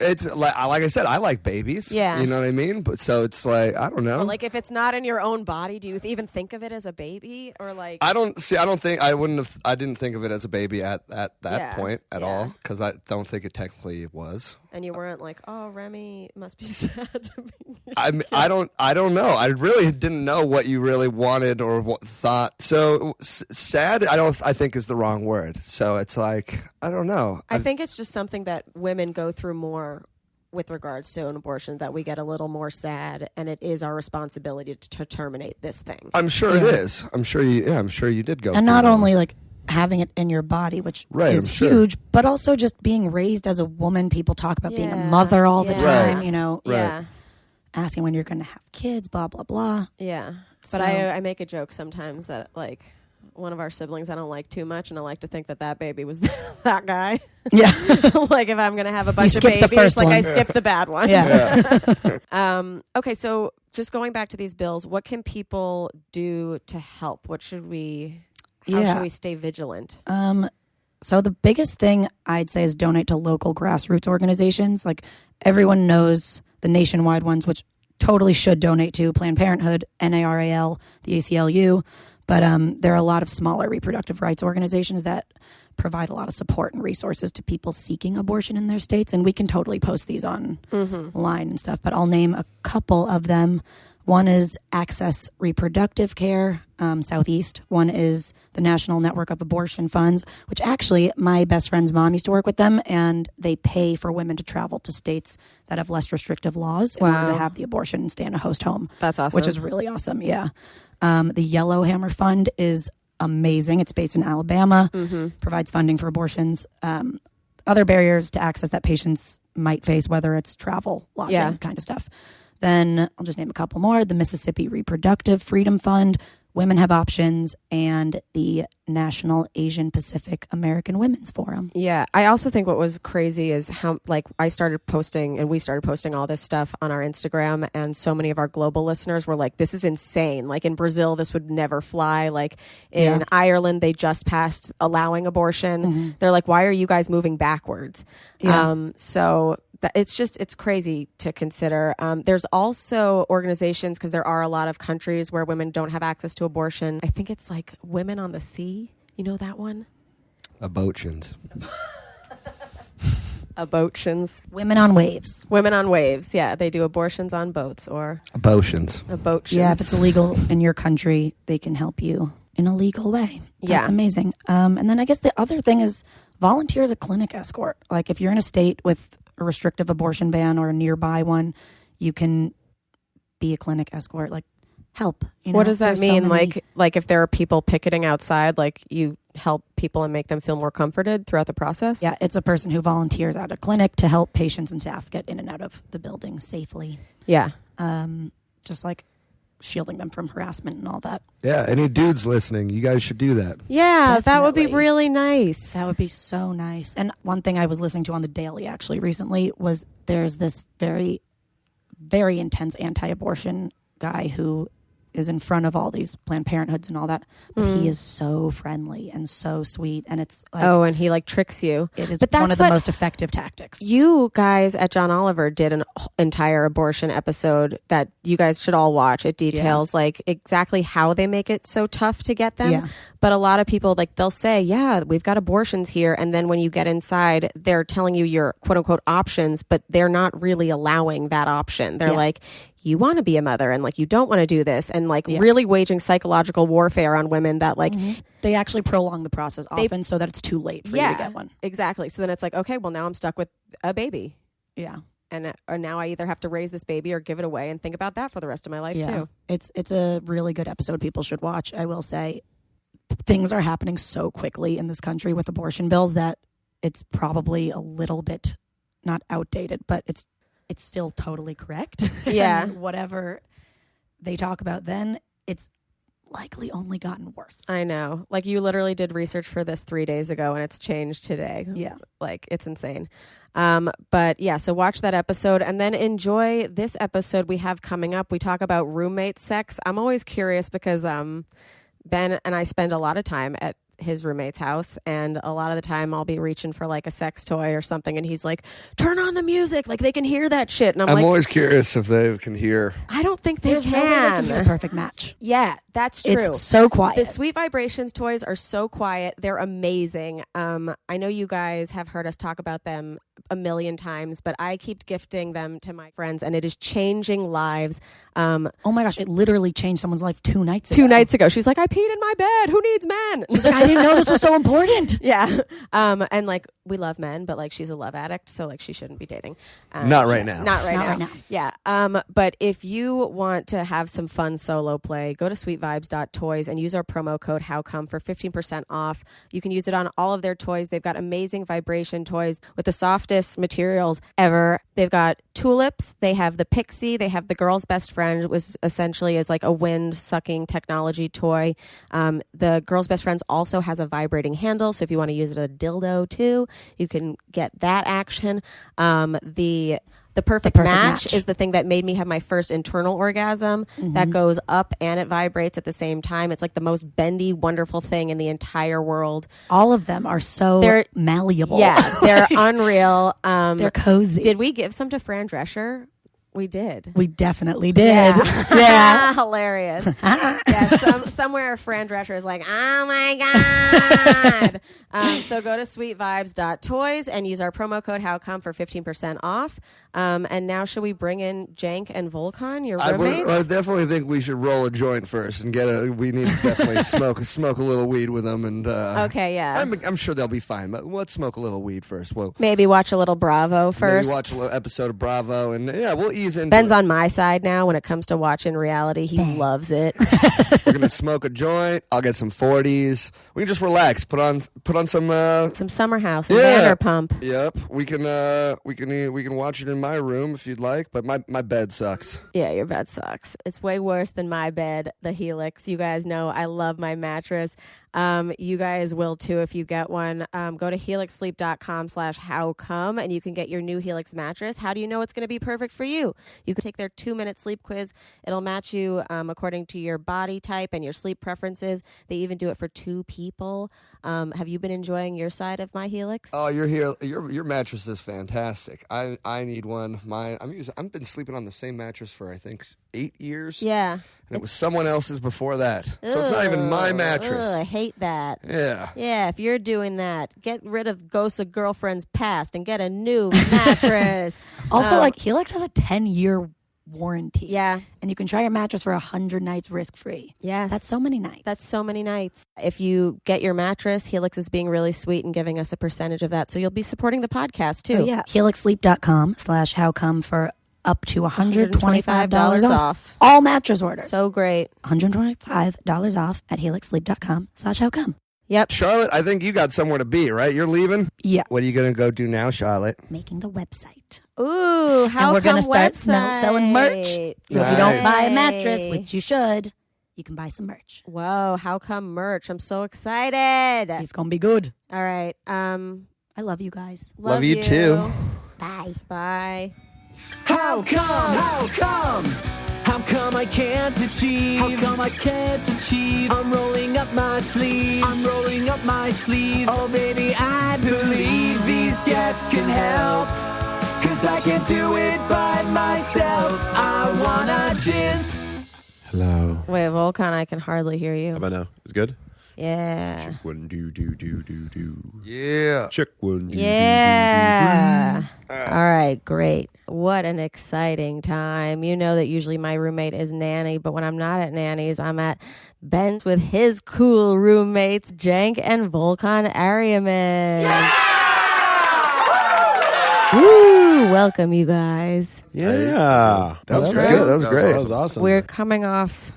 it's like I said, I like babies. Yeah. You know what I mean? But so it's like, I don't know. But like, if it's not in your own body, do you even think of it as a baby, or like? I didn't think of it as a baby at that point at all, because I don't think it technically was. And you weren't like, "Oh, Remy must be sad to be." I don't know. I really didn't know what you really wanted or what thought. So sad, I think is the wrong word. So it's like, I don't know. I think it's just something that women go through more with regards to an abortion, that we get a little more sad, and it is our responsibility to terminate this thing. I'm sure it is. I'm sure you did go. And not only like having it in your body, which is huge, but also just being raised as a woman. People talk about being a mother all the time, Right. you know, Yeah. asking when you're going to have kids, blah, blah, blah. Yeah. So- But I make a joke sometimes that like one of our siblings I don't like too much, and I like to think that baby was that guy. Yeah. Like if I'm going to have a bunch of skipped the babies, first like one. I skipped the bad one. Yeah. Okay, so just going back to these bills, what can people do to help? How should we stay vigilant? So the biggest thing I'd say is donate to local grassroots organizations. Like everyone knows the nationwide ones, which totally should donate to: Planned Parenthood, NARAL, the ACLU. But there are a lot of smaller reproductive rights organizations that provide a lot of support and resources to people seeking abortion in their states. And we can totally post these online and stuff. But I'll name a couple of them. One is Access Reproductive Care Southeast. One is the National Network of Abortion Funds, which actually my best friend's mom used to work with them, and they pay for women to travel to states that have less restrictive laws in order to have the abortion and stay in a host home. That's awesome. Which is really awesome, yeah. The Yellowhammer Fund is amazing. It's based in Alabama, provides funding for abortions. Other barriers to access that patients might face, whether it's travel, lodging, kind of stuff. Then I'll just name a couple more. The Mississippi Reproductive Freedom Fund, Women Have Options, and the National Asian Pacific American Women's Forum. Yeah. I also think what was crazy is how, like, we started posting all this stuff on our Instagram, and so many of our global listeners were like, this is insane. Like in Brazil, this would never fly. Like in Ireland, they just passed allowing abortion. They're like, why are you guys moving backwards? So it's crazy to consider. There's also organizations, because there are a lot of countries where women don't have access to abortion. I think it's like Women on the Sea. You know that one? Abortions. Abortions. Women on Waves. Women on Waves. Yeah, they do abortions on boats or Abortions. abortions. Yeah, if it's illegal in your country, they can help you in a legal way. That's amazing. And then I guess the other thing is volunteer as a clinic escort. Like if you're in a state with a restrictive abortion ban or a nearby one, you can be a clinic escort. Like help. You know? What does that There's so mean? many- Like if there are people picketing outside, like you help people and make them feel more comforted throughout the process? Yeah, it's a person who volunteers at a clinic to help patients and staff get in and out of the building safely. Yeah. Just like shielding them from harassment and all that. Yeah, any dudes listening, you guys should do that. Yeah, that would be Definitely. really nice. That would be so nice. And one thing I was listening to on the Daily actually recently was there's this very, very intense anti-abortion guy who is in front of all these Planned Parenthoods and all that. But he is so friendly and so sweet. And it's like, and he like tricks you. it is But that's one of the what most effective tactics. you guys at John Oliver did an entire abortion episode that you guys should all watch. It details like exactly how they make it so tough to get them. Yeah. But a lot of people, like, they'll say, yeah, we've got abortions here. And then when you get inside, they're telling you your quote unquote options, but they're not really allowing that option. They're like, you want to be a mother and like you don't want to do this, and like really waging psychological warfare on women that like They actually prolong the process often so that it's too late for you to get one. Exactly. So then it's like, okay, well, now I'm stuck with a baby. Yeah. And or now I either have to raise this baby or give it away and think about that for the rest of my life too. It's a really good episode people should watch. I will say things are happening so quickly in this country with abortion bills that it's probably a little bit not outdated, but it's still totally correct. Yeah. And whatever they talk about then, it's likely only gotten worse. I know. Like, you literally did research for this 3 days ago and it's changed today. Yeah. Like, it's insane. But yeah, so watch that episode and then enjoy this episode we have coming up. We talk about roommate sex. I'm always curious because Ben and I spend a lot of time at his roommate's house, and a lot of the time I'll be reaching for like a sex toy or something, and he's like, turn on the music, like they can hear that shit. And I'm like, always curious if they can hear. I don't think they There's no way they can. can be a perfect match. Yeah, that's true. It's so quiet. The Sweet Vibrations toys are so quiet. They're amazing. I know you guys have heard us talk about them a million times, but I keep gifting them to my friends, and it is changing lives. Oh my gosh, it literally changed someone's life 2 nights ago. 2 nights ago, she's like, I peed in my bed. Who needs men? She's like, I didn't know this was so important. Yeah. And like, we love men, but like, she's a love addict, so like, she shouldn't be dating. Not right now. Not right Not now. right now. Yeah. But if you want to have some fun solo play, go to sweetvibes.toys and use our promo code HowCome for 15% off. You can use it on all of their toys. They've got amazing vibration toys with the softest materials ever. They've got tulips. They have the pixie. They have the girl's best friend, which essentially is like a wind sucking technology toy. The girl's best friends also has a vibrating handle. So if you want to use it as a dildo too, you can get that action. The perfect match is the thing that made me have my first internal orgasm. That goes up and it vibrates at the same time. It's like the most bendy, wonderful thing in the entire world. All of them are so malleable. Yeah, they're unreal. They're cozy. Did we give some to Fran Drescher? We did. We definitely did. Yeah. Hilarious. Yeah, somewhere Fran Drescher is like, oh my God. So go to sweetvibes.toys and use our promo code HowCome for 15% off. And now should we bring in Cenk and Volkan, your roommates? I definitely think we should roll a joint first and we need to definitely smoke a little weed with them. And okay, yeah. I'm sure they'll be fine, but let's smoke a little weed first. Maybe watch a little Bravo first. Maybe watch a little episode of Bravo, and yeah, we'll ease into Ben's it. on my side now when it comes to watching reality. He loves it. We're gonna smoke a joint. I'll get some 40s. We can just relax. Put on some Summer House and Vanderpump. Yep. We can watch it in my room if you'd like, but my bed sucks. Yeah, your bed sucks. It's way worse than my bed, the Helix. You guys know I love my mattress. You guys will too if you get one. Go to helixsleep.com/howcome and you can get your new Helix mattress. How do you know it's going to be perfect for you? You can take their 2-minute sleep quiz. It'll match you according to your body type and your sleep preferences. They even do it for 2 people. Have you been enjoying your side of my Helix? Oh, your mattress is fantastic. I need one. I've been sleeping on the same mattress for I think 8 years. Yeah. And it was someone else's before that. So it's not even my mattress. I hate that. Yeah. Yeah, if you're doing that, get rid of ghosts of girlfriends past and get a new mattress. Also, like Helix has a 10-year warranty. Yeah. And you can try your mattress for 100 nights risk-free. Yes. That's so many nights. That's so many nights. If you get your mattress, Helix is being really sweet and giving us a percentage of that. So you'll be supporting the podcast too. Oh, yeah. helixsleep.com/howcome for up to $125 off. All mattress orders. So great. $125 off at helixsleep.com/howcome. Yep. Charlotte, I think you got somewhere to be, right? You're leaving? Yeah. What are you going to go do now, Charlotte? Making the website. Ooh, how and we're come gonna start website? selling merch. So if you don't buy a mattress, Nice. which you should, you can buy some merch. Whoa, how come merch? I'm so excited. It's gonna be good. All right. I love you guys. Love you too. Bye. Bye. How come? How come I can't achieve? How come I can't achieve? I'm rolling up my sleeves. I'm rolling up my sleeves. Oh baby, I believe these guests can help. Cause I can't do it by myself. I wanna jizz. Hello. Wait, Volkan, I can hardly hear you. How about now? It's good? Yeah. Check one, do. Yeah. Check one, do. Yeah. All right, great. What an exciting time. You know that usually my roommate is Nanny, but when I'm not at Nanny's, I'm at Ben's with his cool roommates, Cenk and Volkan Eryaman. Woo! Welcome, you guys. Yeah. That was great. great. That was great. That was awesome. We're coming off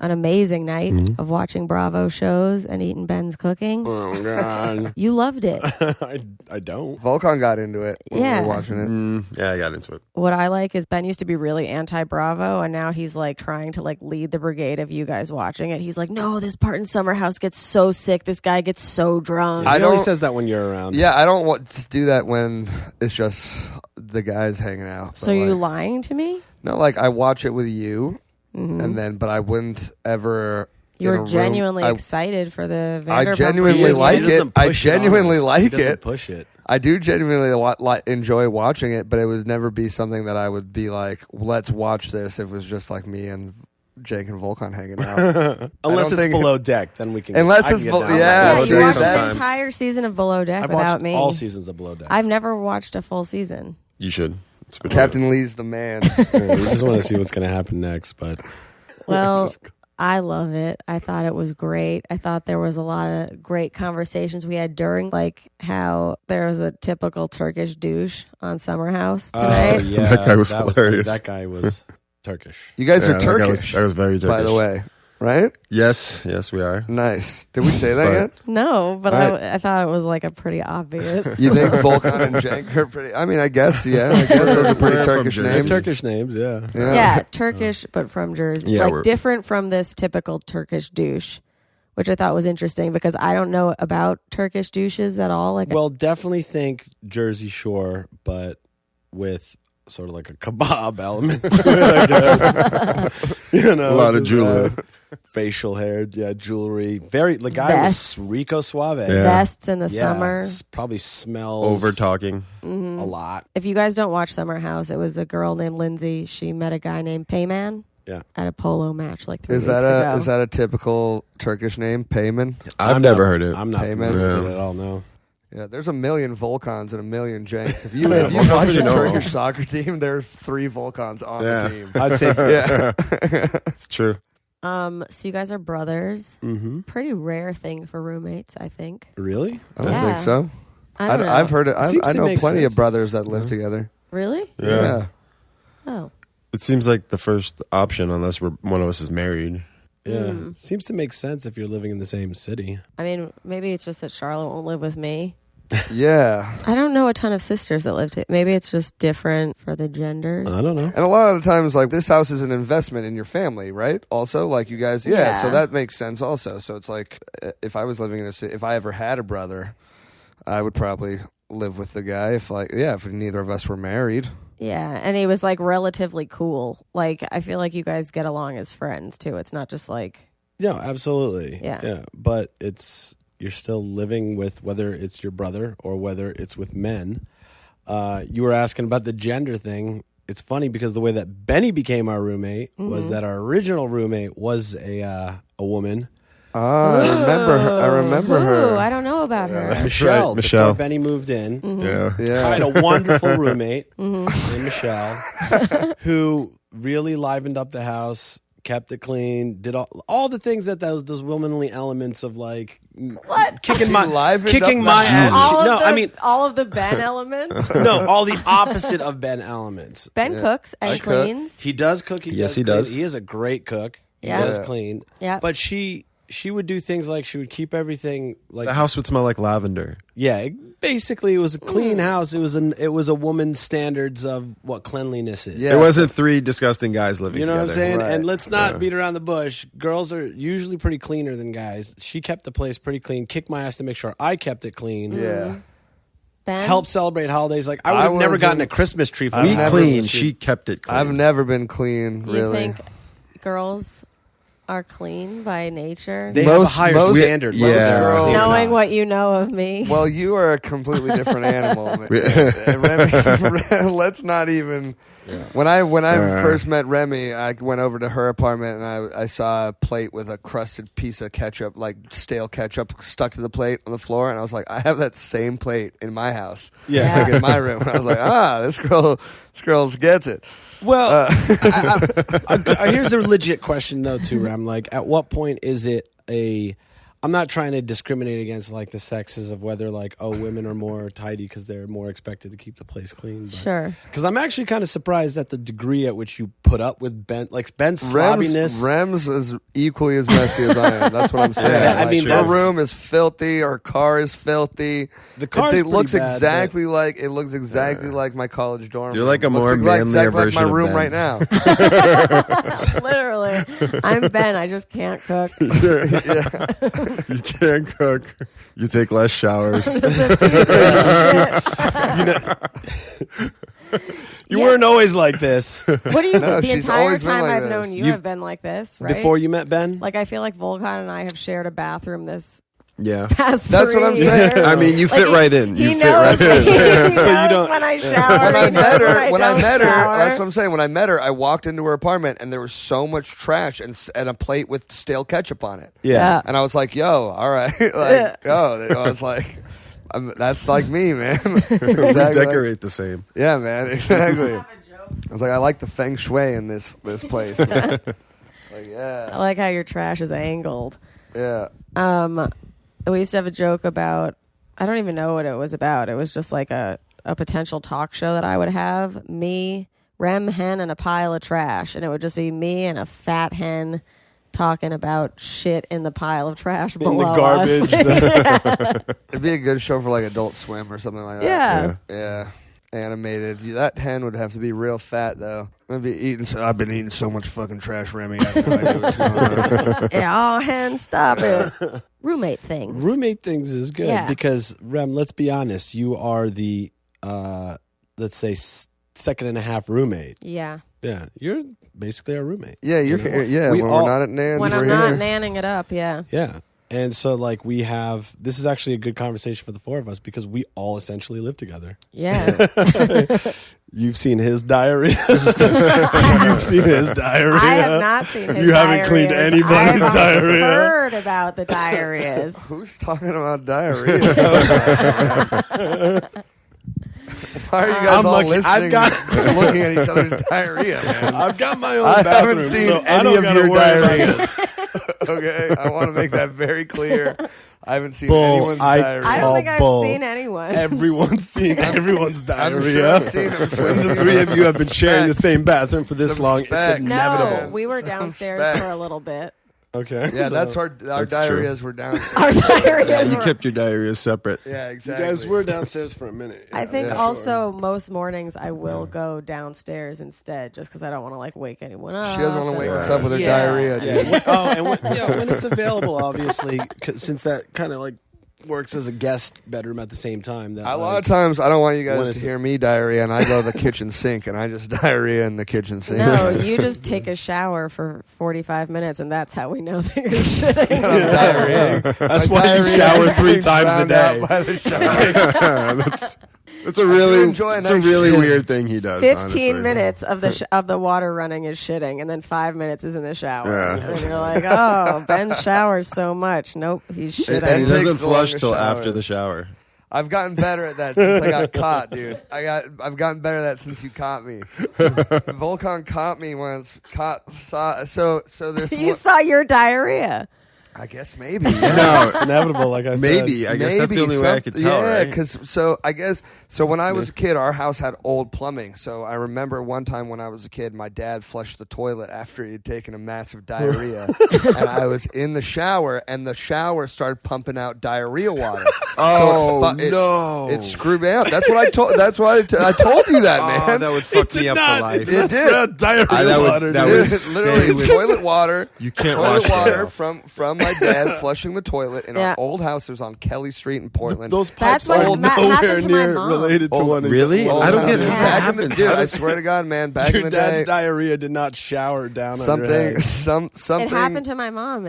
an amazing night of watching Bravo shows and eating Ben's cooking. Oh, God. You loved it. I don't. Volkan got into it when we Yeah. were watching it. Yeah, I got into it. What I like is Ben used to be really anti-Bravo, and now he's like trying to like lead the brigade of you guys watching it. He's like, no, this part in Summer House gets so sick. This guy gets so drunk. He I only don't- says that when you're around. Yeah, I don't want to do that when it's just the guys hanging out. So But, you like, lying to me? no, like I watch it with you, and then, but I wouldn't ever. You in were a room- genuinely I- excited for the I Vanderpump genuinely Rules. like He doesn't it. I push it on genuinely us. like He doesn't it. push it. I do genuinely enjoy watching it, but it would never be something that I would be like, let's watch this if it was just like me and Jake and Volkan hanging out. Unless don't it's think- below deck, then we can. Unless I can it's get below- down with yeah, it. Yeah, see, you watched the sometimes. entire season of Below Deck I've without watched me. all seasons of Below Deck. I've never watched a full season. You should. It's Captain Lee's the man. Yeah, we just want to see what's going to happen next, but Well, I love it. I thought it was great. I thought there was a lot of great conversations we had during, like how there was a typical Turkish douche on Summer House tonight. Oh, yeah, That guy was hilarious. That guy was Turkish. You guys are that guy Turkish, That was very Turkish. by the way, right? Yes, we are. Nice. Did we say that But- yet? No, but Right. I thought it was like a pretty obvious. You think Volkan and Cenk are pretty? I mean, I guess, yeah. I guess those are pretty We're from Turkish Jersey. names. Turkish names, yeah. Yeah, Turkish, but from Jersey. Yeah, like we're- different from this typical Turkish douche, which I thought was interesting because I don't know about Turkish douches at all. Like, Well, definitely think Jersey Shore, but with sort of like a kebab element to it, I guess. You know, A lot of just, jewelry. facial hair, yeah, jewelry. The guy Vests. was Rico Suave. Yeah. vests in the Yeah, summer. probably smells Over talking. a lot. If you guys don't watch Summer House, it was a girl named Lindsay. She met a guy named Payman Yeah. at a polo match like 3 Is weeks that ago. a typical Turkish name? Payman? I've never heard it. I'm not Hey, familiar man. with it at all, no. Yeah, there's a million Volkans and a million Janks. If you Volkan's watch pretty a normal. Turkish soccer team, there's 3 Volkans on Yeah. the team. I'd say Yeah. It's true. So you guys are brothers. Mm-hmm. Pretty rare thing for roommates, I think. Really? I don't Yeah. think so. I don't know. I've heard it. Seems I to know make plenty sense. of brothers that live together. Really? Yeah. Oh. It seems like the first option, unless one of us is married. Yeah. Seems to make sense if you're living in the same city. I mean, maybe it's just that Charlotte won't live with me. Yeah. I don't know a ton of sisters that live maybe it's just different for the genders. I don't know. And a lot of the times, like, this house is an investment in your family, right? Also, like, you guys, Yeah. so that makes sense also. So it's like, if I was living in a city, if I ever had a brother, I would probably live with the guy if neither of us were married. Yeah, and he was like relatively cool. Like I feel like you guys get along as friends too. It's not just like Yeah, absolutely. Yeah. But you're still living with, whether it's your brother or whether it's with men. You were asking about the gender thing. It's funny because the way that Benny became our roommate was that our original roommate was a woman. I remember Ooh, her. I don't know about her. Michelle. right, Michelle. Before Benny moved in. Yeah. Yeah. I had a wonderful roommate named Michelle who really livened up the house, kept it clean, did all the things that those womanly elements of like What? kicking my livened kicking up my the ass. house? No, I mean all of the Ben elements. no, all the opposite of Ben elements. Ben cooks and I cook. cleans. He does cook. Yes, he clean. does. He is a great cook. He Yeah. does clean. Yeah. But she would do things like she would keep everything like The house would smell like lavender. yeah. Basically, it was a clean house. It was a woman's standards of what cleanliness is. Yeah. It wasn't 3 disgusting guys living You know together. what I'm saying? Right. And let's not beat around the bush. Girls are usually pretty cleaner than guys. She kept the place pretty clean, kicked my ass to make sure I kept it clean. Yeah. Ben? help celebrate holidays. Like I would have never gotten a Christmas tree for We the clean. She kept it clean. I've never been clean, You really. think girls are clean by nature? They have a higher standard. Yeah. Most girls Knowing not. what you know of me. Well, you are a completely different animal. Remy, let's not even. When I first met Remy, I went over to her apartment and I saw a plate with a crusted piece of ketchup, like stale ketchup, stuck to the plate on the floor, and I was like, I have that same plate in my house, Yeah. like in my room. And I was like, this girl gets it. Well, here's a legit question though, too, Rem. Like, at what point is it a? I'm not trying to discriminate against like the sexes of whether like women are more tidy because they're more expected to keep the place clean. But, Sure. Because I'm actually kind of surprised at the degree at which you put up with Ben's slobbiness. Rem's is equally as messy as I am. That's what I'm saying. Yeah, I Like, mean, her that's- room is filthy. Her car is filthy. The car's it looks pretty bad, exactly like my college dorm. You're like a room. more Looks manlier exactly like version my of room Ben. right now. Literally. I'm Ben. I just can't cook. You can't cook. You take less showers. Just a piece of shit. You weren't always like this What do you? No, the she's entire always been time like I've this. known you You've- have been like this, right? before you met Ben. Like I feel like Volkan and I have shared a bathroom this Yeah. past That's what 3 I'm saying. years. I mean, you fit right in. He You fit knows right in. me. He knows So you don't- when I shower. When I he knows met her, when I don't shower. that's what I'm saying. When I met her, I walked into her apartment and there was so much trash and a plate with stale ketchup on it. Yeah. And I was like, "Yo, all right." I was like, "That's like me, man." We Exactly. decorate the same. Yeah, man. Exactly. I was like, I like the feng shui in this place. Man. Like, yeah, I like how your trash is angled. yeah. We used to have a joke about, I don't even know what it was about. It was just like a potential talk show that I would have. Me, Rem, hen, and a pile of trash. And it would just be me and a fat hen talking about shit in the pile of trash In below the garbage. us. It'd be a good show for like Adult Swim or something like that. Yeah. Yeah. Animated. That hen would have to be real fat though. I've been eating so much fucking trash, Remy. I have no idea what's going on. Yeah, oh, hen, stop it. Roommate things. Roommate things is good Yeah. because Rem, let's be honest, you are the let's say second and a half roommate. Yeah. Yeah, you're basically our roommate. Yeah, you're here. Yeah, We when all- we're not at Nan's, When we're I'm not here. nanning it up, yeah. Yeah. And so like this is actually a good conversation for the four of us because we all essentially live together. Yeah. You've seen his diarrhea. You've seen his diarrhea. I have not seen his You haven't cleaned diarrheas. anybody's I've diarrhea. heard about the diarrheas. Who's talking about diarrhea? Why are you guys I'm all lucky. listening, looking at each other's diarrhea, man? I've got my own I bathroom, haven't seen so I any don't of gotta your worry about diarrheas. Okay, I want to make that very clear. I haven't seen Bull. anyone's diarrhea. I don't All think I've bull. seen anyone. Everyone's seen everyone's I'm sure diarrhea. I've seen it. When the three of you have been sharing the same bathroom for this Some long, it's respect. inevitable. No, we were downstairs Respect. for a little bit. Okay. Yeah, so that's our That's true. diarrheas were downstairs. Our diarrheas Yeah, you were. kept your diarrhea separate. Yeah, You exactly. guys were downstairs for a minute. I think Yeah, also most mornings I will go downstairs instead, just because I don't want to like wake anyone up. She doesn't want to wake and- us up with her Yeah. diarrhea, dude. Yeah. When it's available, obviously, 'cause since that kind of like works as a guest bedroom at the same time. That A lot like, of times, I don't want you when guys to it's- hear me diarrhea, and I go to the kitchen sink, and I just diarrhea in the kitchen sink. No, you just take a shower for 45 minutes, and that's how we know that you're shitting. Diarrhea. That's My why you diarrhea shower is 3 being times a drowned day. out by the shower. That's a really, enjoy a it's a nice really shit. weird thing he does. 15 honestly. minutes of the water running is shitting, and then 5 minutes is in the shower. Yeah. And then you're like, oh, Ben showers so much. Nope, he's shitting. And he takes doesn't the flush longest till showers. after the shower. I've gotten better at that since I got caught, dude. I've gotten better at that since you caught me. Volkan caught me once. So there's You saw your diarrhea. I guess maybe. No, It's inevitable, like I said. maybe. I guess that's the only way I could tell, Yeah, right? because when I was a kid, our house had old plumbing. So I remember one time when I was a kid, my dad flushed the toilet after he had taken a massive diarrhea, and I was in the shower, and the shower started pumping out diarrhea water. Oh, So no. It screwed me up. That's what I told. That's why I told you that, Oh, man. that would fuck me up for life. It did. Diarrhea that would- water. that dude. would- Literally stay with- toilet water. You can't toilet wash that water off. from my my dad flushing the toilet in Yeah. our old house. It was on Kelly Street in Portland. Those That's pipes what are happened nowhere to my near mom. related to one. really? Old I don't get house. how that Back in the- happens. Dude, How I does- swear to God, man, back Your in the dad's day, diarrhea did not shower down on your head. something. It happened to my mom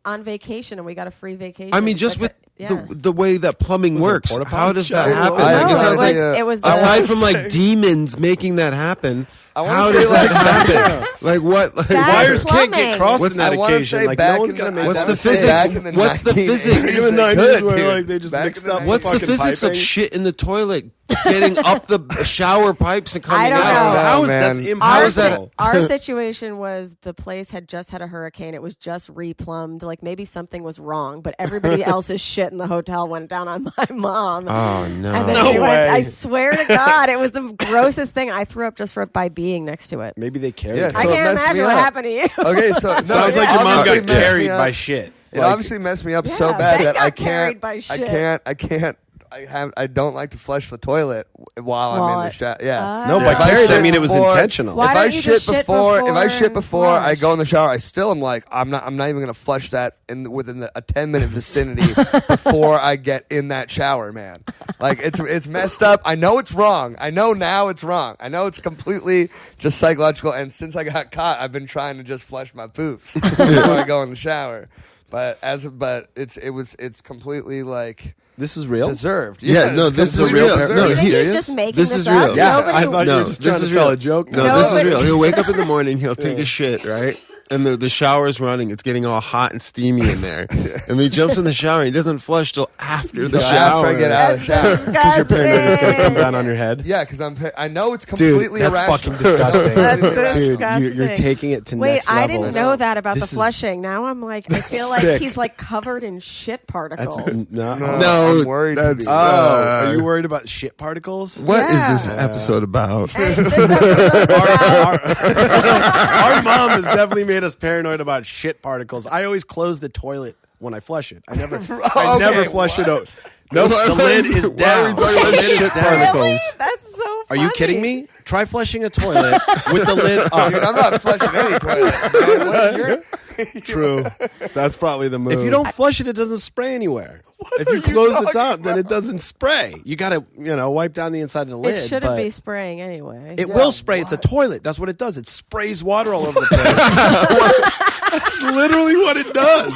on vacation, and we got a free vacation. I mean, just with yeah. the way that plumbing Was it works, porta how potty does that shower? happen? I- Like, No, it sounds like it was the aside from like demons making that happen, I wanna how say, does like- that happen? Like what? Like, Bad Wires can't plumbing. get crossed What's- in that I wanna occasion. say Like back no one's in gonna the- make What's I that the would say physics? back in the What's the 1980s, physics? In the they 90s could, where, dude. like, they just Back mixed in the up 90s. What's the fucking physics of piping? shit in the toilet getting up the shower pipes and coming I don't out? know. How is man. that's How impossible? Our, is that- our situation was the place had just had a hurricane. It was just replumbed. Like maybe something was wrong, but everybody else's shit in the hotel went down on my mom. Oh no! And then No she went, way. I swear to God, it was the grossest thing. I threw up just by being next to it. Maybe they carry. Yeah, it. I So it can't messed imagine me what up. happened to you. Okay, so no, Sounds it like your mom obviously got messed me carried up. by shit. It Like, obviously messed me up Yeah, so bad Ben that I got carried can't. by shit. I don't like to flush the toilet while I'm in the shower. Yeah. no, Yeah. by carried I shit mean it was before- intentional. Why if don't I you shit just shit before, before if I shit and before I flush? go in the shower, I still am like I'm not even gonna flush that within a 10-minute vicinity before I get in that shower, man. Like it's messed up. I know it's wrong. I know now it's wrong. I know it's completely just psychological. And since I got caught, I've been trying to just flush my poops before I go in the shower. But it's completely like This is real. deserved. Yeah, no, it's this is completely real. deserved. No, you think serious? he's just making This this is up? real. Yeah, Nobody, I thought you were just trying this to is tell real. a joke. No, No, this is but- real. He'll wake up in the morning, he'll take a shit, right? And the shower's running. It's getting all hot and steamy in there. And he jumps in the shower. And he doesn't flush till after the After shower. I get out of the shower. Because you're paranoid it's going to come down on your head. Yeah, because I know it's Dude, completely that's irrational. fucking disgusting. That's Dude, disgusting. you're taking it to Wait, next I levels. didn't know that about This the is- flushing. Now I'm like, I feel like sick. he's like covered in shit particles. No. No, I'm worried to that's- be. Oh, are you worried about shit particles? What is Yeah. this episode about? And this episode Our mom has definitely made us paranoid about shit particles. I always close the toilet when I flush it. I never flush it out. Nope, the lid is down. Why are we talking about The lid is shit down. particles? Really? That's so Are you kidding funny. me? Try flushing a toilet with the lid up. Dude, I'm not flushing any toilets. Man. What is your- True. That's probably the move. If you don't flush it, it doesn't spray anywhere. If are you you close the talking top, then about? it doesn't spray. You got to, wipe down the inside of the lid. It shouldn't but be spraying anyway. It will spray. It's a toilet. That's what it does. It sprays water all over the place. That's literally what it does.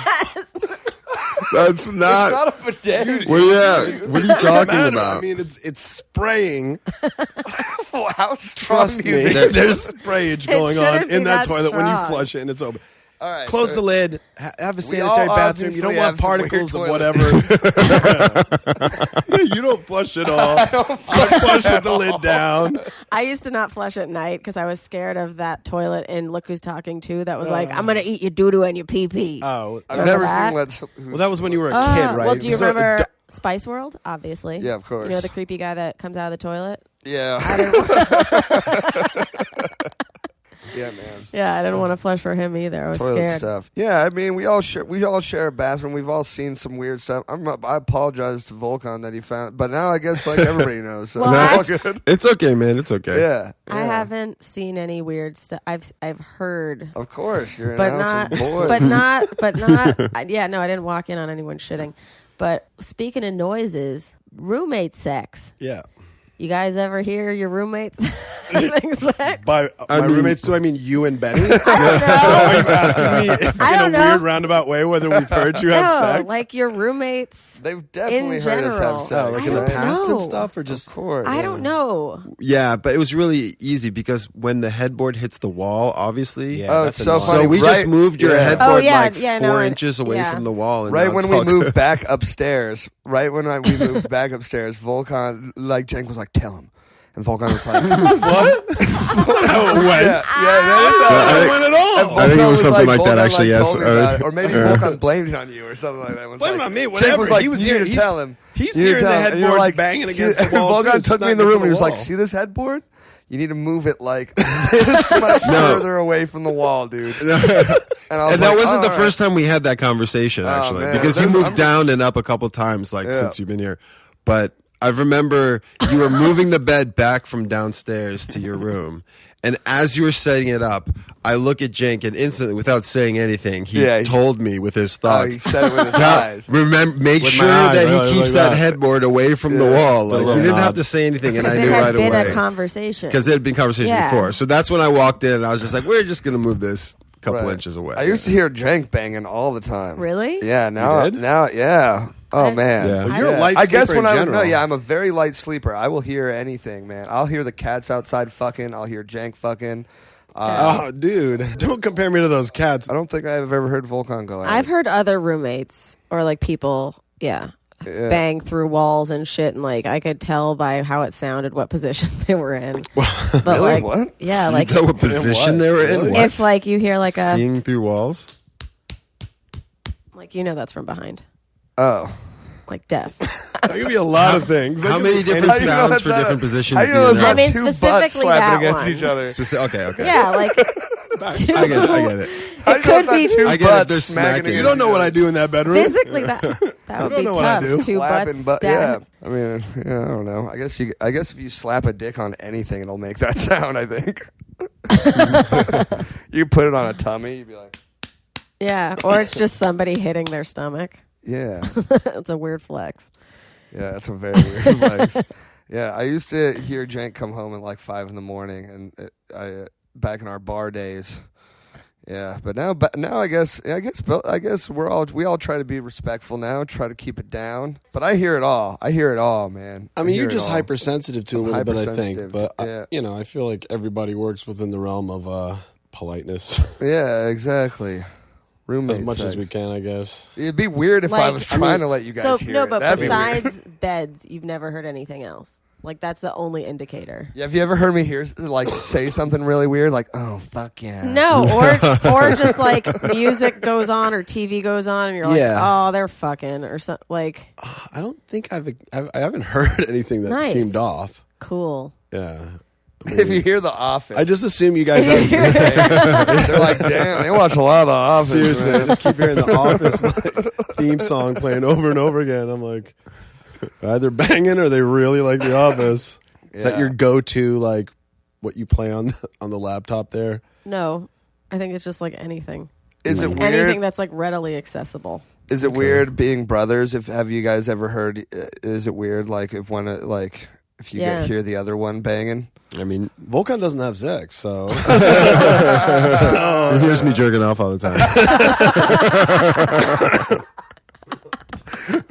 That's It's not. not a bidet. What are you talking Matter. about? I mean, it's spraying. How strong Trust do you me. think? There's sprayage going on shouldn't in be that that toilet when you strong. flush it and it's open. All right, Close so the lid. Have a all sanitary bathroom. You don't obviously want have some weird particles of toilets. whatever. You don't flush it all. You flush with the lid down. I used to not flush at night because I was scared of that toilet in Look Who's Talking To that was like, I'm going to eat your doo-doo and your pee-pee. Oh, I've Remember never that? seen Let's. well, that was when you were a kid, right? Well, do you So- remember Spice World? Obviously. Yeah, of course. You know the creepy guy that comes out of the toilet? Yeah, I didn't, yeah, man. yeah, I didn't want to flush for him either. I was Toilet scared. stuff. Yeah, I mean, we all share a bathroom. We've all seen some weird stuff. I apologize to Volkan that he found, but now I guess like everybody knows. So Well, it's all good. It's okay, man. It's okay. Yeah, I yeah. haven't seen any weird stuff. I've heard, Of course, you're an but house not, of boys. but not. Yeah, no, I didn't walk in on anyone shitting. But speaking of noises, roommate sex. Yeah. You guys ever hear your roommates having sex? By my mean- roommates, do I mean you and Benny? I don't know. So are you asking me if, I in a don't know. weird roundabout way whether we've heard you have No, sex? like your roommates. They've definitely in heard us general. have sex. Oh, like in the I don't past know. and stuff, or just Of course. I don't know. Yeah, but it was really easy because when the headboard hits the wall, obviously. Yeah, Oh, that's it's so annoying. funny. So we Right- just moved your yeah. headboard Oh, yeah, like yeah, 4 no, inches away yeah. from the wall. And Right now when it's we all moved good. back upstairs, we moved back upstairs, Volkan, like Cenk was like, tell him. And Volkan was like, what? That's not how it went. yeah, That went at all. I think it was something like that, Volkan, actually, yes. told me about it. Or maybe Volkan blamed it on you or something like that. Was Blame like, it on me, Cenk whatever. was like, He was you here. need to tell him. He's You need to hearing the tell him. And you're headboards banging against the wall, Volkan too. It's took not me in the good room for and he the was like, wall. see this headboard? You need to move it like this much further away from the wall, dude. And, I was And that like, wasn't all the right. first time we had that conversation, actually, man. because you There's- moved I'm- down and up a couple times, like Yeah. since you've been here. But I remember you were moving the bed back from downstairs to your room. And as you were setting it up, I look at Cenk, and instantly, without saying anything, he told me with his thoughts. He said it with his eyes. Make With sure my eyes, that right? he keeps Like that that. headboard away from the wall. Like, little you didn't knob. have to say anything, and I Because knew it had right been away. a conversation. Because it had been conversation Yeah. before. So that's when I walked in, and I was just like, we're just going to move this a couple Right. inches away. I used to hear Cenk banging all the time. Really? Yeah. Now, did? yeah. Oh man. Yeah. Well, you're a light I guess sleeper when in I was general. I'm a very light sleeper. I will hear anything, man. I'll hear the cats outside fucking. I'll hear Cenk fucking. Oh, dude, don't compare me to those cats. I don't think I've ever heard Volkan go. I've heard other roommates or like people, bang through walls and shit, and like I could tell by how it sounded what position they were in. But Really? like, What? yeah, like Tell what position they were in. Really? What? if like you hear like a Seeing through walls. like that's from behind, Oh. like death. That could be a lot of things. How That could many be different How do you know sounds that's for not different a- positions How do do you know you it's know? I not mean, two butts specifically slapping that against one. each other? Okay. Yeah, like I get it. I get it. How do it you know it's could be not two I get it, butts they're smacking smacking. You don't know what I do in that bedroom. physically that would don't be know what I tough. do. Two Slapping butts. yeah. stabbed. I mean, I don't know. I guess if you slap a dick on anything, it'll make that sound. I think. You put it on a tummy, you'd be like, Yeah, or it's just somebody hitting their stomach. yeah, It's a weird flex. yeah. That's a very weird life. Yeah, I used to hear Cenk come home at like 5 a.m, and I back in our bar days. Yeah, but now I guess we all try to be respectful now, try to keep it down. But I hear it all. Man. I mean, hear you're it just all. hypersensitive to a I'm little bit, I think. hypersensitive, But yeah. I feel like everybody works within the realm of politeness Yeah, exactly. Roommate as much as sex. we can, I guess. It'd be weird if I Like- was trying to let you guys So hear no, it. but That'd be weird. besides beds, you've never heard anything else. Like that's the only indicator. Yeah, have you ever heard me say something really weird, like "Oh fuck yeah"? No, or just like music goes on or TV goes on, and you're like, Yeah. oh, they're fucking or something. Like I don't think I haven't heard anything that Nice. seemed off. cool. Yeah. If you hear The Office, I just assume you guys have. they're like, "Damn, they watch a lot of The Office." Seriously, I man. just keep hearing the Office theme song playing over and over again. I'm like, either banging or they really like the Office. Is that Yeah. your go-to, like, what you play on the laptop there? No, I think it's just like anything. Is it Anything weird? that's like readily accessible. Is it weird being brothers? Have you guys ever heard? Is it weird, like if if you Yeah. hear the other one banging? I mean, Volkan doesn't have sex, so He hears me jerking off all the time.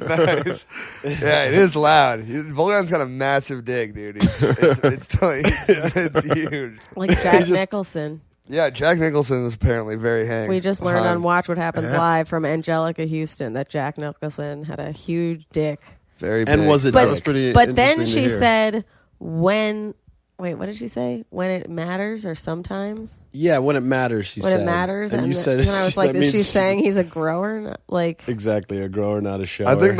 Nice. Yeah, it is loud. Volkan's got a massive dick, dude. It's totally it's huge. Like Jack Nicholson. Yeah, Jack Nicholson is apparently very hank. We just learned behind. on Watch What Happens Live from Angelica Houston that Jack Nicholson had a huge dick. Very big. and was it But, was pretty but then interesting to she hear. said, wait, what did she say? When it matters or sometimes? yeah, when it matters, she When said. it matters. and you said, and I was like, that is means she she's- saying he's a grower? Like, exactly a grower, not a shower? I think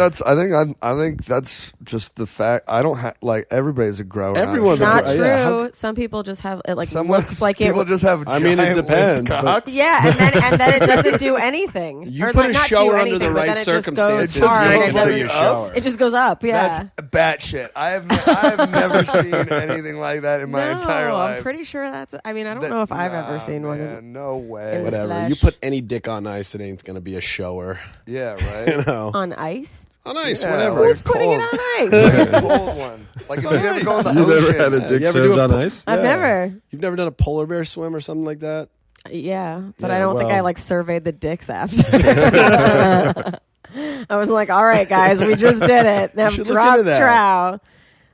that's just the fact. I don't have like everybody's a grower. Everyone's a not grower. true. Yeah, how- Some people just have it. Like Some looks like it. people just have. I mean, it giant depends, limbed but- cocks. Yeah, and then it doesn't do anything. You Or put like, a not do shower under anything, the but right then it just circumstances. goes hard. you and don't It, let doesn't, you shower. it just goes up. Yeah. That's batshit. I have never seen anything like that in my entire life. I'm pretty sure that's. I mean, I don't That- know if I've nah, ever seen one. man, no way. in whatever. flesh. You put any dick on ice, it ain't gonna be a shower. Yeah, You right. know, On ice? on ice, Yeah, whatever. like Who's putting it cold. on ice? Like a cold one. Like if you ever go in the You never ocean. had a dick You ever served do a on po- ice? I've never. You've never done a polar bear swim or something like that? Yeah, but Yeah, I don't think I well. like surveyed the dicks after. I was like, all right, guys, we just did it. Now should look drop into that. trow.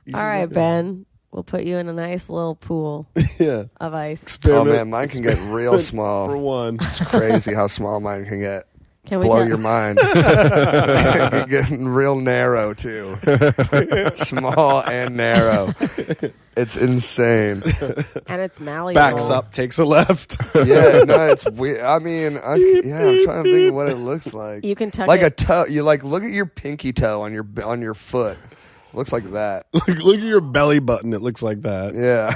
You All should right, look at Ben. We'll put you in a nice little pool Yeah. of ice. Oh Experiment man, mine can get real for small. one. It's crazy how small mine can get. Can we Blow tell- your mind. It can get real narrow too. Small and narrow. It's insane. And it's malleable. Backs up, takes a left. Yeah, no, it's weird. I mean, I'm trying to think of what it looks like. You can tuck like a it. toe. You like look at your pinky toe on your foot. Looks like that. Look at your belly button. It looks like that. Yeah.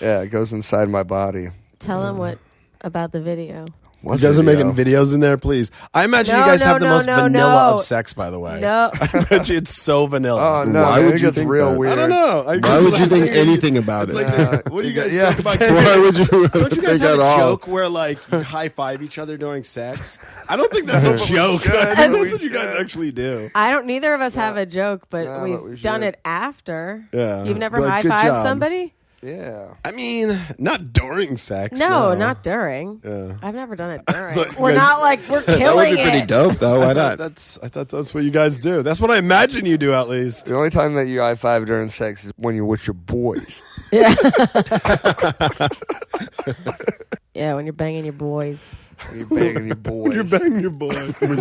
Yeah, it goes inside my body. Tell them what about the video. You guys are making videos in there, please. I imagine you guys have the most vanilla of sex, by the way. No. I bet you it's so vanilla. Oh, no. Why would you think real that? weird. I don't know. Why would you think anything about it? Like, what do you guys think about? Why would you? Don't you guys think have at a all? joke where like you high five each other during sex? I don't think that's a joke. I think that's what you guys actually do. Neither of us have a joke, but but we've we done should. it after. Yeah. You've never But good high-fived job. somebody? Yeah. I mean, not during sex. No, not during. Yeah. I've never done it during. But you We're guys- not like we're That would killing be pretty it. dope, though. Why I not? thought that's what you guys do. That's what I imagine you do, at least. The only time that you high five during sex is when you're with your boys. Yeah. Yeah, when you're banging your boys. When you're banging your boys. You're banging your boy. You can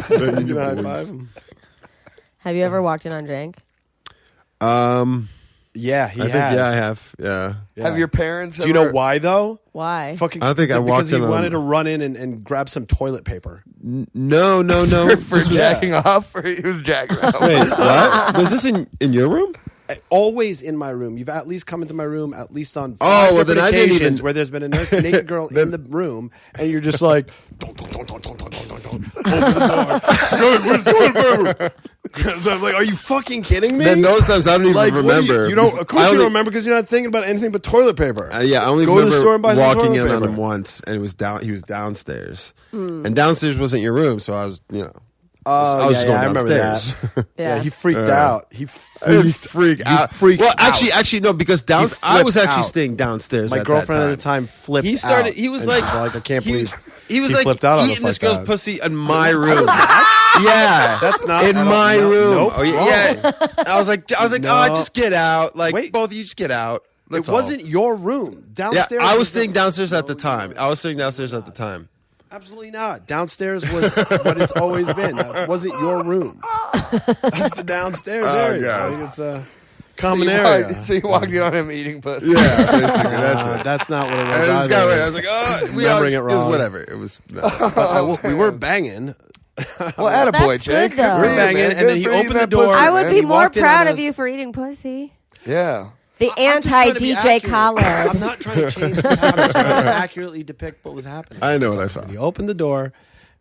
high five him. Have you ever walked in on Cenk? Yeah, I think I have. Yeah. Have your parents Do you know why though? Why? Fucking. I think I because walked he in on- wanted to run in and grab some toilet paper. No. For jacking off, or he was jacking off? Wait, what? Was this in your room? Always in my room. You've at least come into my room at least on Oh, five well, then different I didn't occasions even- where there's been a naked girl in the room, and you're just like, open the door. Where's toilet paper? So I'm like, are you fucking kidding me? Then those times I don't even Like, what do remember. you don't. Of course I you only- don't remember because you're not thinking about anything but toilet paper. Yeah, I only Go to the remember store and buy some walking toilet in on paper. him once, and it was down. He was downstairs, and downstairs wasn't your room, so I was, I was just going I remember downstairs. that. Yeah. Yeah, he freaked out. He I freaked out. freaked well, out. actually, no, because I was flipped actually out. staying downstairs. My at girlfriend that at the time flipped. He started. out, He was and like, she's I can't believe. He was he like flipped out on eating us this like girl's that. pussy in my room. Yeah, That's not in I don't- my no, room. nope, Oh yeah. I was like, No. oh, just get out. Like, Wait. both of you just get out. That's It all. wasn't your room. Yeah, Downstairs. I was staying downstairs at the time. I was sitting downstairs at the time. Absolutely not. Downstairs was what it's always been. That wasn't your room. That's the downstairs area. God. I think it's a common area. So you walked in on him eating pussy. Yeah, basically, that's it. That's not what it was. I just either. got away. I was like, oh, we all Remembering just, it wrong. was whatever. It was. No. But we were banging. Well, attaboy, That's Jake. good, though. for We're you, banging, man. and Good then he for eating opened the that door. pussy, I would man. be He more walked in proud on of us. you for eating pussy. Yeah. The I'm just trying to be anti-DJ accurate. Khaled. I'm not trying to change. I'm just trying to accurately depict what was happening. I know what I saw. He opened the door,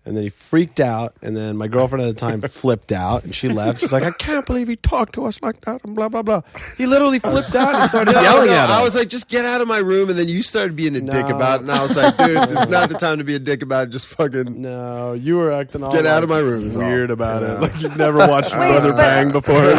and then he freaked out, and then my girlfriend at the time flipped out, and she left. She's like, I can't believe he talked to us like that, and blah, blah, blah. He literally flipped out and started yelling at us. I was like, just get out of my room, and then you started being a dick about it, and I was like, dude, this is not the time to be a dick about it. Just fucking no, you were acting all Get out of like my room is all. weird about Yeah. it. Like you've never watched your Wait, brother but- bang before.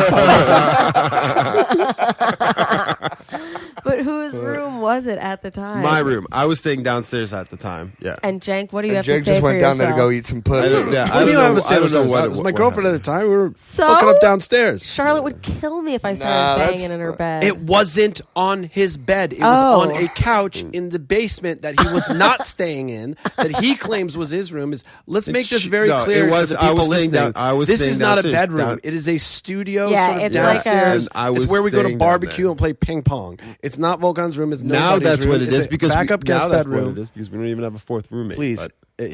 But whose room was it at the time? my room. I was staying downstairs at the time. Yeah. And Cenk, what do you And have Jake to say just for went down yourself? there to go eat some pussy. I What do you have to say I don't know to what us? it It was my what girlfriend at the happened. time. We were So? hooking up downstairs. Charlotte would kill me if I Nah, started that's banging in her bed. It wasn't on his bed. It was Oh. on a couch in the basement that he was not staying in. That he claims was his room. Let's make this very No, clear it was- to the I people was staying listening. down- I was this staying is not a downstairs, bedroom. down- It is a studio Yeah, sort of it's like a- downstairs. And I was it's where we go to staying down barbecue there. and play ping pong. It's not Volkan's room. It's Now nobody's that's room. what it It's is a because backup guest now that's what bedroom. it is because we don't even have a fourth roommate. Please, but-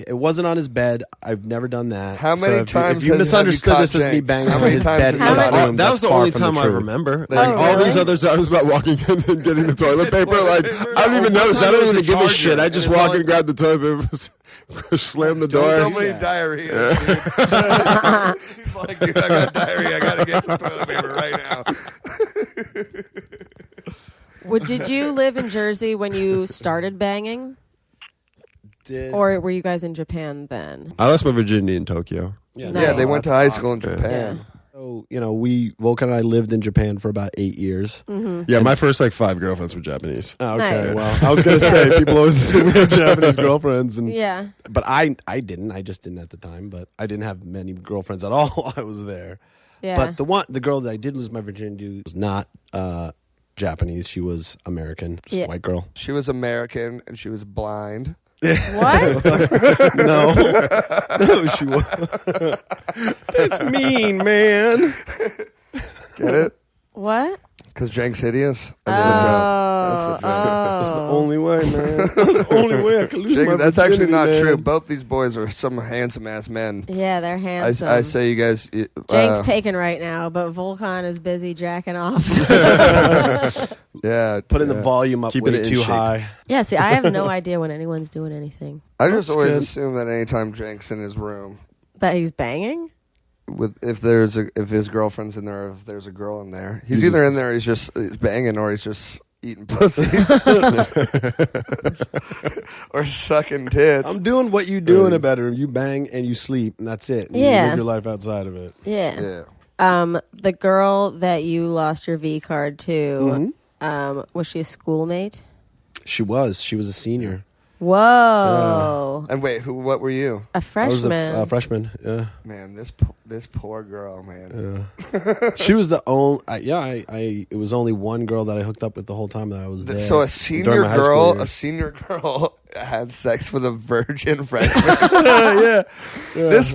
it wasn't on his bed. I've never done that. How So many if times you have you misunderstood caught this as me Cenk? banging How on many his times bed have in you my caught room? Cenk? that was That's the far only from the time I truth. remember. Oh, Like all these really? other times about walking in and getting the toilet paper, like I don't even notice. I don't even give a shit. I just walk in, grab the toilet paper, slam the door. So many diarrhea. Dude. He's like, dude, I got diarrhea. I got to get some toilet paper right now. Did you live in Jersey when you started banging? Or were you guys in Japan then? I lost my virginity in Tokyo. Yeah, Nice. Yeah, they went to high That's school in awesome. Japan. Yeah. So, Volkan and I lived in Japan for about 8 years. Yeah, my first like 5 girlfriends were Japanese. Oh, okay, Nice. well, I was going to say, people always assume we have Japanese girlfriends. Yeah. But I didn't. I just didn't at the time. But I didn't have many girlfriends at all while I was there. Yeah. But the girl that I did lose my virginity to was not Japanese. She was American, just Yeah. a white girl. She was American and she was blind. What? No, she was. That's mean, man. Get it? What? Because Cenk's hideous? That's the joke. That's the joke. That's the only way, man. That's the only way I can lose my That's actually virginity, not man. true. Both these boys are some handsome-ass men. Yeah, they're handsome. I say you guys... Cenk's taken right now, but Volkan is busy jacking off. Yeah. Putting the volume up Keeping way it in too shape. high. Yeah, see, I have no idea when anyone's doing anything. I just That's always good. assume that anytime Cenk's in his room, That he's banging? if his girlfriend's in there, or if there's a girl in there, he's either in there, he's banging, or he's just eating pussy, or sucking tits. I'm doing what you do in a bedroom. You bang and you sleep, and that's it. And Yeah. You live your life outside of it. Yeah. Yeah. The girl that you lost your V card to, was she a schoolmate? She was a senior. Whoa. And wait, what were you? A I was freshman. a freshman. Yeah. Man, this poor girl, man. She was the only. It was only one girl that I hooked up with the whole time that I was there. So a during senior my high school girl had sex with a virgin freshman. yeah. This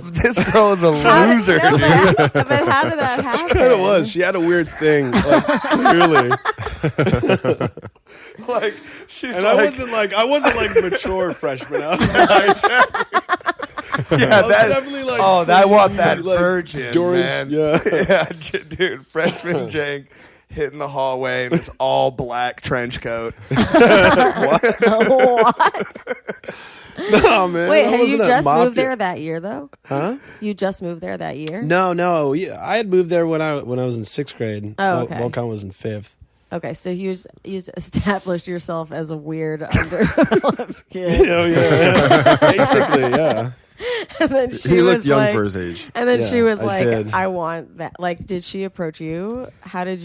girl is a loser, No, dude. but how did that happen? Kind of was. She had a weird thing, like, clearly. Like she's And like, I wasn't like mature freshman. I was like, yeah, I was definitely like, I want that like, virgin, during- man. yeah. Yeah, dude, freshman Cenk hitting the hallway in his all black trench coat. What? No, man. Wait, I had you wasn't a just mafia. moved there that year, though? Huh? You just moved there that year? No. Yeah, I had moved there when I was in 6th grade. Oh, okay. Volkan was in 5th. Okay, so you established yourself as a weird, underdeveloped kid. Yeah. Basically, yeah. And then she He was looked young like, for his age. And then Yeah, she was I like, did. I want that. Like, did she approach you? How did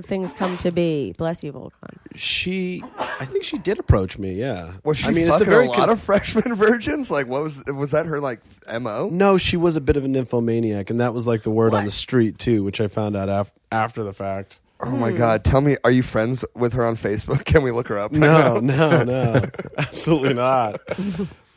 things come to be? Bless you, Volkan. I think she did approach me, yeah. Was she it's fucking a very a lot of freshman virgins? Like, what was that her like MO? No, she was a bit of a nymphomaniac, and that was like the word on the street too, which I found out after the fact. Oh my God! Tell me, are you friends with her on Facebook? Can we look her up? No, absolutely not.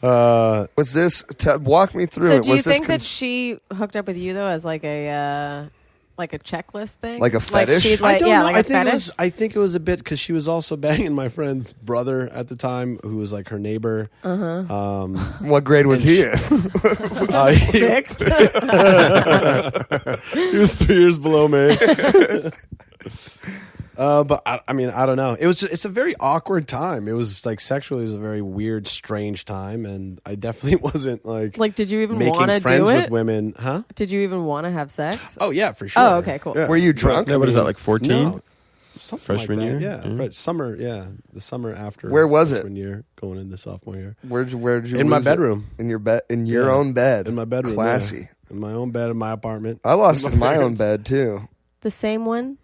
Was this? Walk me through So it. do you Was this think that she hooked up with you though as like a checklist thing, Like a fetish? she'd I don't know. like I a think fetish. I think it was a bit because she was also banging my friend's brother at the time, who was like her neighbor. what grade was he in? Sixth. He was 3 years below me. But I mean, I don't know. It's a very awkward time. It was like sexually, it was a very weird, strange time, and I definitely wasn't like Like, did you even making want to friends do with it? women, huh? Did you even want to have sex? Oh yeah, for sure. Oh, okay, cool. Yeah. Were you drunk? Yeah, what is that, like 14? No, something Freshman like that. year? Yeah, summer. Yeah, the summer after. Where was it? freshman year, going into sophomore year. Where'd you In my lose it? bedroom. In your bed? In your Yeah. own bed? In my bedroom. Classy. Yeah. In my own bed in my apartment. I lost With it in my own parents. bed too. The same one.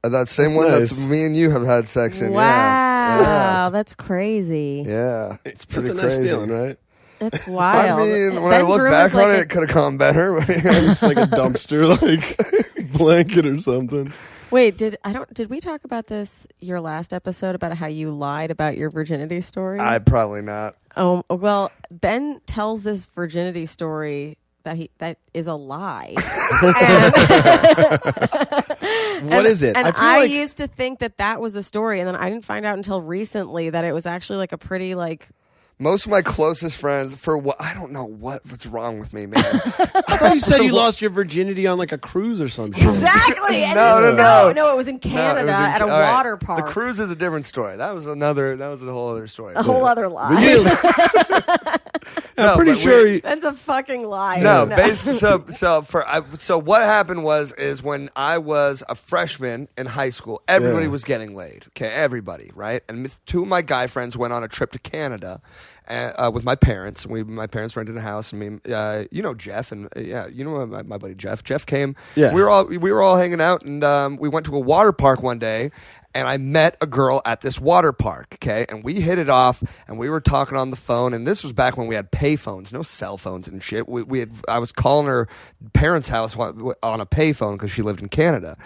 That same That's one nice. that's me and you have had sex in. Wow, that's crazy. Yeah. It's pretty It's a nice crazy. feeling, right? That's wild. I mean, when I Ben's look room back is on like it, it could have gone better. It's like a dumpster, like blanket or something. Wait, did we talk about this your last episode about how you lied about your virginity story? I probably not. Oh, well, Ben tells this virginity story that is a lie. What is it? And I feel I like used to think that was the story, and then I didn't find out until recently that it was actually like a pretty like. Most of my closest friends, I don't know what's wrong with me, man. I thought you said you lost your virginity on like a cruise or something. Exactly. And No. No, it was in Canada at a all right. water park. The cruise is a different story. That was a whole other story. A whole other lie. Really? I'm pretty but sure. That's a fucking lie. No, so what happened is when I was a freshman in high school, everybody Yeah. was getting laid. Okay, everybody, right? And two of my guy friends went on a trip to Canada with my parents. My parents rented a house. I mean, you know Jeff, and you know my buddy Jeff. Jeff came. Yeah. We were all hanging out, and we went to a water park one day. And I met a girl at this water park, okay? And we hit it off, and we were talking on the phone. And this was back when we had pay phones, no cell phones and shit. I was calling her parents' house on a pay phone because she lived in Canada.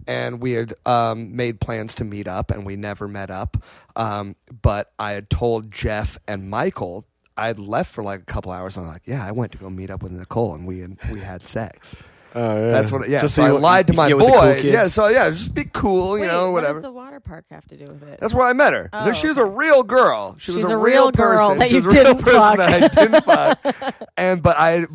And we had made plans to meet up, and we never met up. But I had told Jeff and Michael, I had left for like a couple hours. And I'm like, yeah, I went to go meet up with Nicole, and we had sex. That's what. Yeah. Just so so I you lied to my get with the cool boy. kids. Yeah. So yeah, just be cool. You Wait, know, what whatever. does the water park have to do with it? That's where I met her. Oh, She was a real girl. She was She's a a real girl person. that She you was a real didn't person fuck. that I didn't fuck.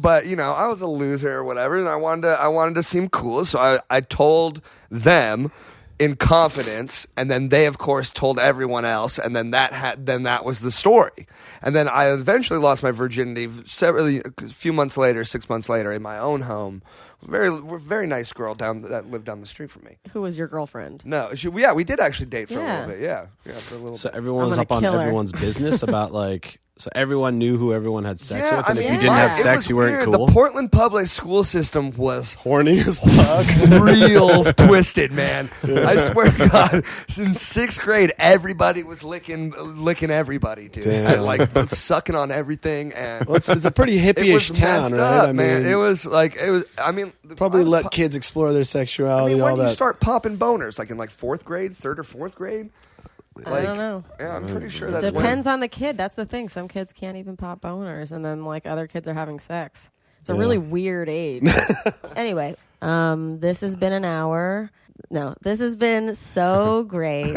But you know, I was a loser or whatever, and I wanted to seem cool, so I told them in confidence, and then they of course told everyone else, and then that was the story. And then I eventually lost my virginity a few months later, 6 months later, in my own home. Very nice girl that lived down the street from me. Who was your girlfriend? No, we did actually date for a Yeah. little bit. Yeah, for a little So bit. everyone was I'm up on gonna kill her. everyone's business about like. So everyone knew who everyone had sex Yeah, with, I and if mean, you didn't have it sex, was you weren't weird. cool. The Portland public school system was Horny as fuck. real twisted, man. I swear to God, in 6th grade, everybody was licking everybody, dude. Damn. And, like sucking on everything, and Well, it's a pretty it hippie-ish was town, messed right? up, man. It was. I mean, probably I was let kids explore their I sexuality. mean, all when do that. you start popping boners? Like in 4th grade, 3rd or 4th grade? I don't know. Yeah, I'm pretty sure that's Depends on the kid. That's the thing. Some kids can't even pop boners, and then like other kids are having sex. It's a really weird age. Anyway, this has been an hour. No, this has been so great.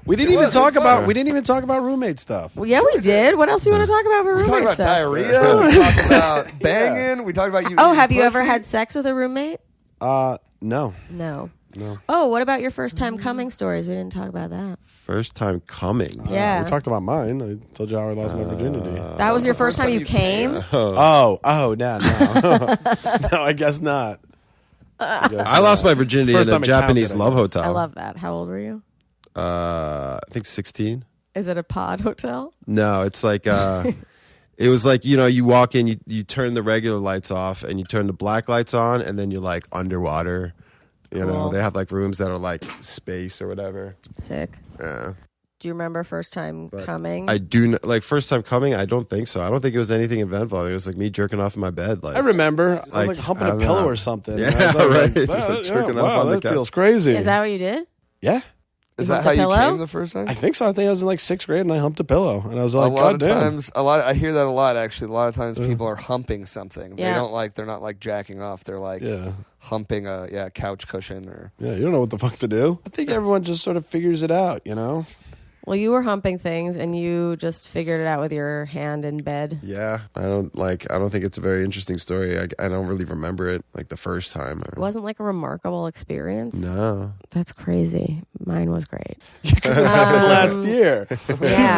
We didn't even talk about roommate stuff. Well, yeah, we did. What else do you want to talk about for We roommate talked about stuff? diarrhea. We talked about banging. We talked about you. Oh, eating have you ever pussy. had sex with a roommate? No. No. Oh, what about your first time coming stories? We didn't talk about that. First time coming. Yeah. We talked about mine. I told you how I lost my virginity. That was your first time you came? No. No, I guess not. I lost my virginity in First a time it counted, Japanese I love guess. hotel. I love that. How old were you? I think 16. Is it a pod hotel? No, it's like it was like, you know, you walk in, you turn the regular lights off and you turn the black lights on, and then you're like underwater. You know, Cool. they have like rooms that are like space or whatever. Sick. Yeah. Do you remember first time coming? I do like first time coming. I don't think so. I don't think it was anything eventful. I think it was like me jerking off in my bed. Like I remember. I was Like, like humping I a don't pillow know. or something. Yeah, And I was like, right. wow, Jerking yeah, off wow, on the that couch. feels crazy. Is that what you did? Yeah. Is You that humped how a you pillow? came the first time? I think so. I think I was in like 6th grade and I humped a pillow. And I was like, a lot God of damn. times, I hear that a lot. Actually, a lot of times people are humping something. Yeah. They're not like jacking off. They're like Yeah. humping a couch cushion or. Yeah, you don't know what the fuck to do. I think everyone just sort of figures it out, you know? Well, you were humping things and you just figured it out with your hand in bed. Yeah, I don't think it's a very interesting story. I don't really remember it like the first time. It wasn't like a remarkable experience. No. That's crazy. Mine was great. Because it happened last year. Yeah.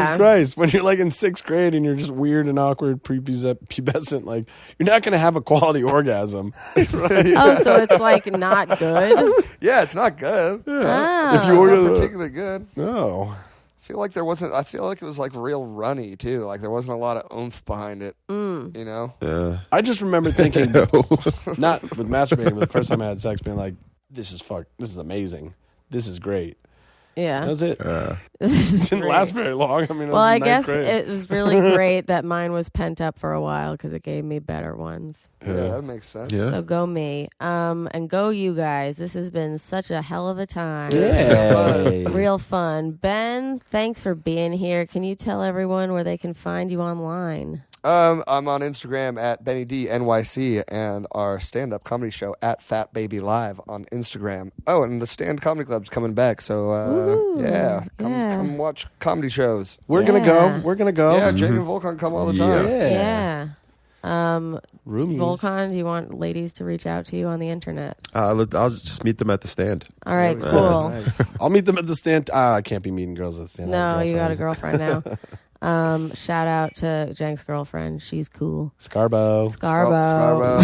Jesus Christ. When you're like in 6th grade and you're just weird and awkward, prepubescent, like, you're not going to have a quality orgasm. Right? Oh, so it's like not good? Yeah, it's not good. Oh. If you It's order not particularly good. No. I feel like it was like real runny too. Like there wasn't a lot of oomph behind it. You know. Yeah. I just remember thinking, not with masturbating, but the first time I had sex, being like, this is amazing. This is great. Yeah. That was it. This is It didn't great. last very long. I mean, Well, I in ninth guess grade. it was really great that mine was pent up for a while because it gave me better ones. Yeah, that makes sense. Yeah. So go me. And go you guys. This has been such a hell of a time. Yay. Real fun. Ben, thanks for being here. Can you tell everyone where they can find you online? I'm on Instagram at BennyDNYC and our stand-up comedy show at Fat Baby Live on Instagram. Oh, and the Stand Comedy Club's coming back, so Ooh, yeah, yeah. come watch comedy shows. We're gonna Yeah. go. We're gonna go. Yeah, Jake and Volkan come all the time. Yeah. Yeah. Roomies. Volkan, do you want ladies to reach out to you on the internet? I'll just meet them at the stand. All right, Yeah, cool. nice. I'll meet them at the stand. I can't be meeting girls at the stand. I have No, you got a girlfriend. girlfriend now. Shout out to Jenk's girlfriend. She's cool. Scarbo. Scarbo.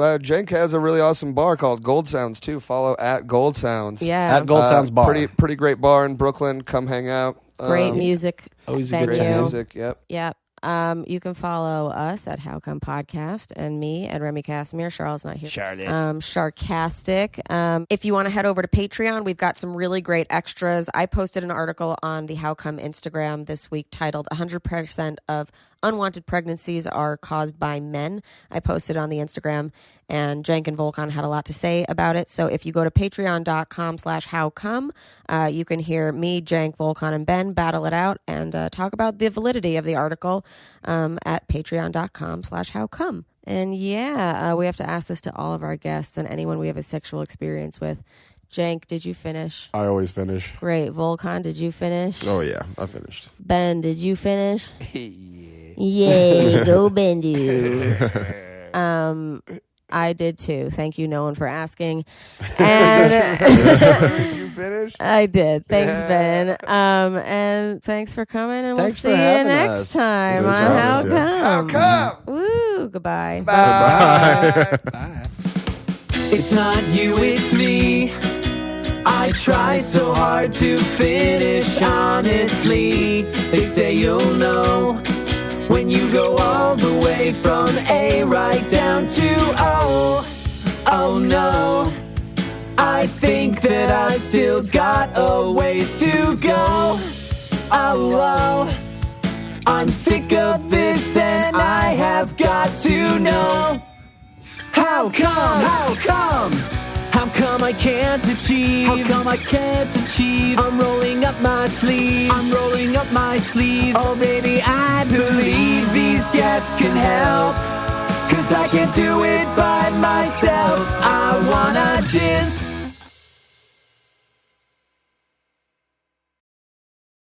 And Jenk has a really awesome bar called Gold Sounds too. Follow at Gold Sounds. Yeah. At Gold Sounds Bar. Pretty great bar in Brooklyn. Come hang out. Great music. Always a venue. good Great time. music. Yep. Yep. You can follow us at How Come Podcast and me at Remy Casimir. Charlotte's not here. Charlotte. Sarcastic. If you want to head over to Patreon, we've got some really great extras. I posted an article on the How Come Instagram this week titled 100% of unwanted pregnancies are caused by men. I posted on the Instagram, and Cenk and Volkan had a lot to say about it. So if you go to patreon.com/howcome, you can hear me, Cenk, Volkan, and Ben battle it out and talk about the validity of the article. at patreon.com/howcome. And yeah, we have to ask this to all of our guests and anyone we have a sexual experience with. Cenk, did you finish? I always finish. Great. Volkan, did you finish? Oh yeah, I finished. Ben, did you finish? Yay, go Ben, dude. I did too. Thank you, no one, for asking. And You finished? I did. Thanks, Ben. And thanks for coming. And Thanks we'll for see you having next us. time Thanks on for How having us, Come. How come? Woo. Goodbye. Bye. Bye. It's not you, it's me. I try so hard to finish honestly. They say you'll know when you go all the way from A right down to O. Oh no, I think that I still got a ways to go. Oh, I'm sick of this and I have got to know. How come? How come? How come I can't achieve? How come I can't achieve? I'm rolling up my sleeves. I'm rolling up my sleeves. Oh baby, I believe these guests can help. 'Cause I can't do it by myself. I wanna just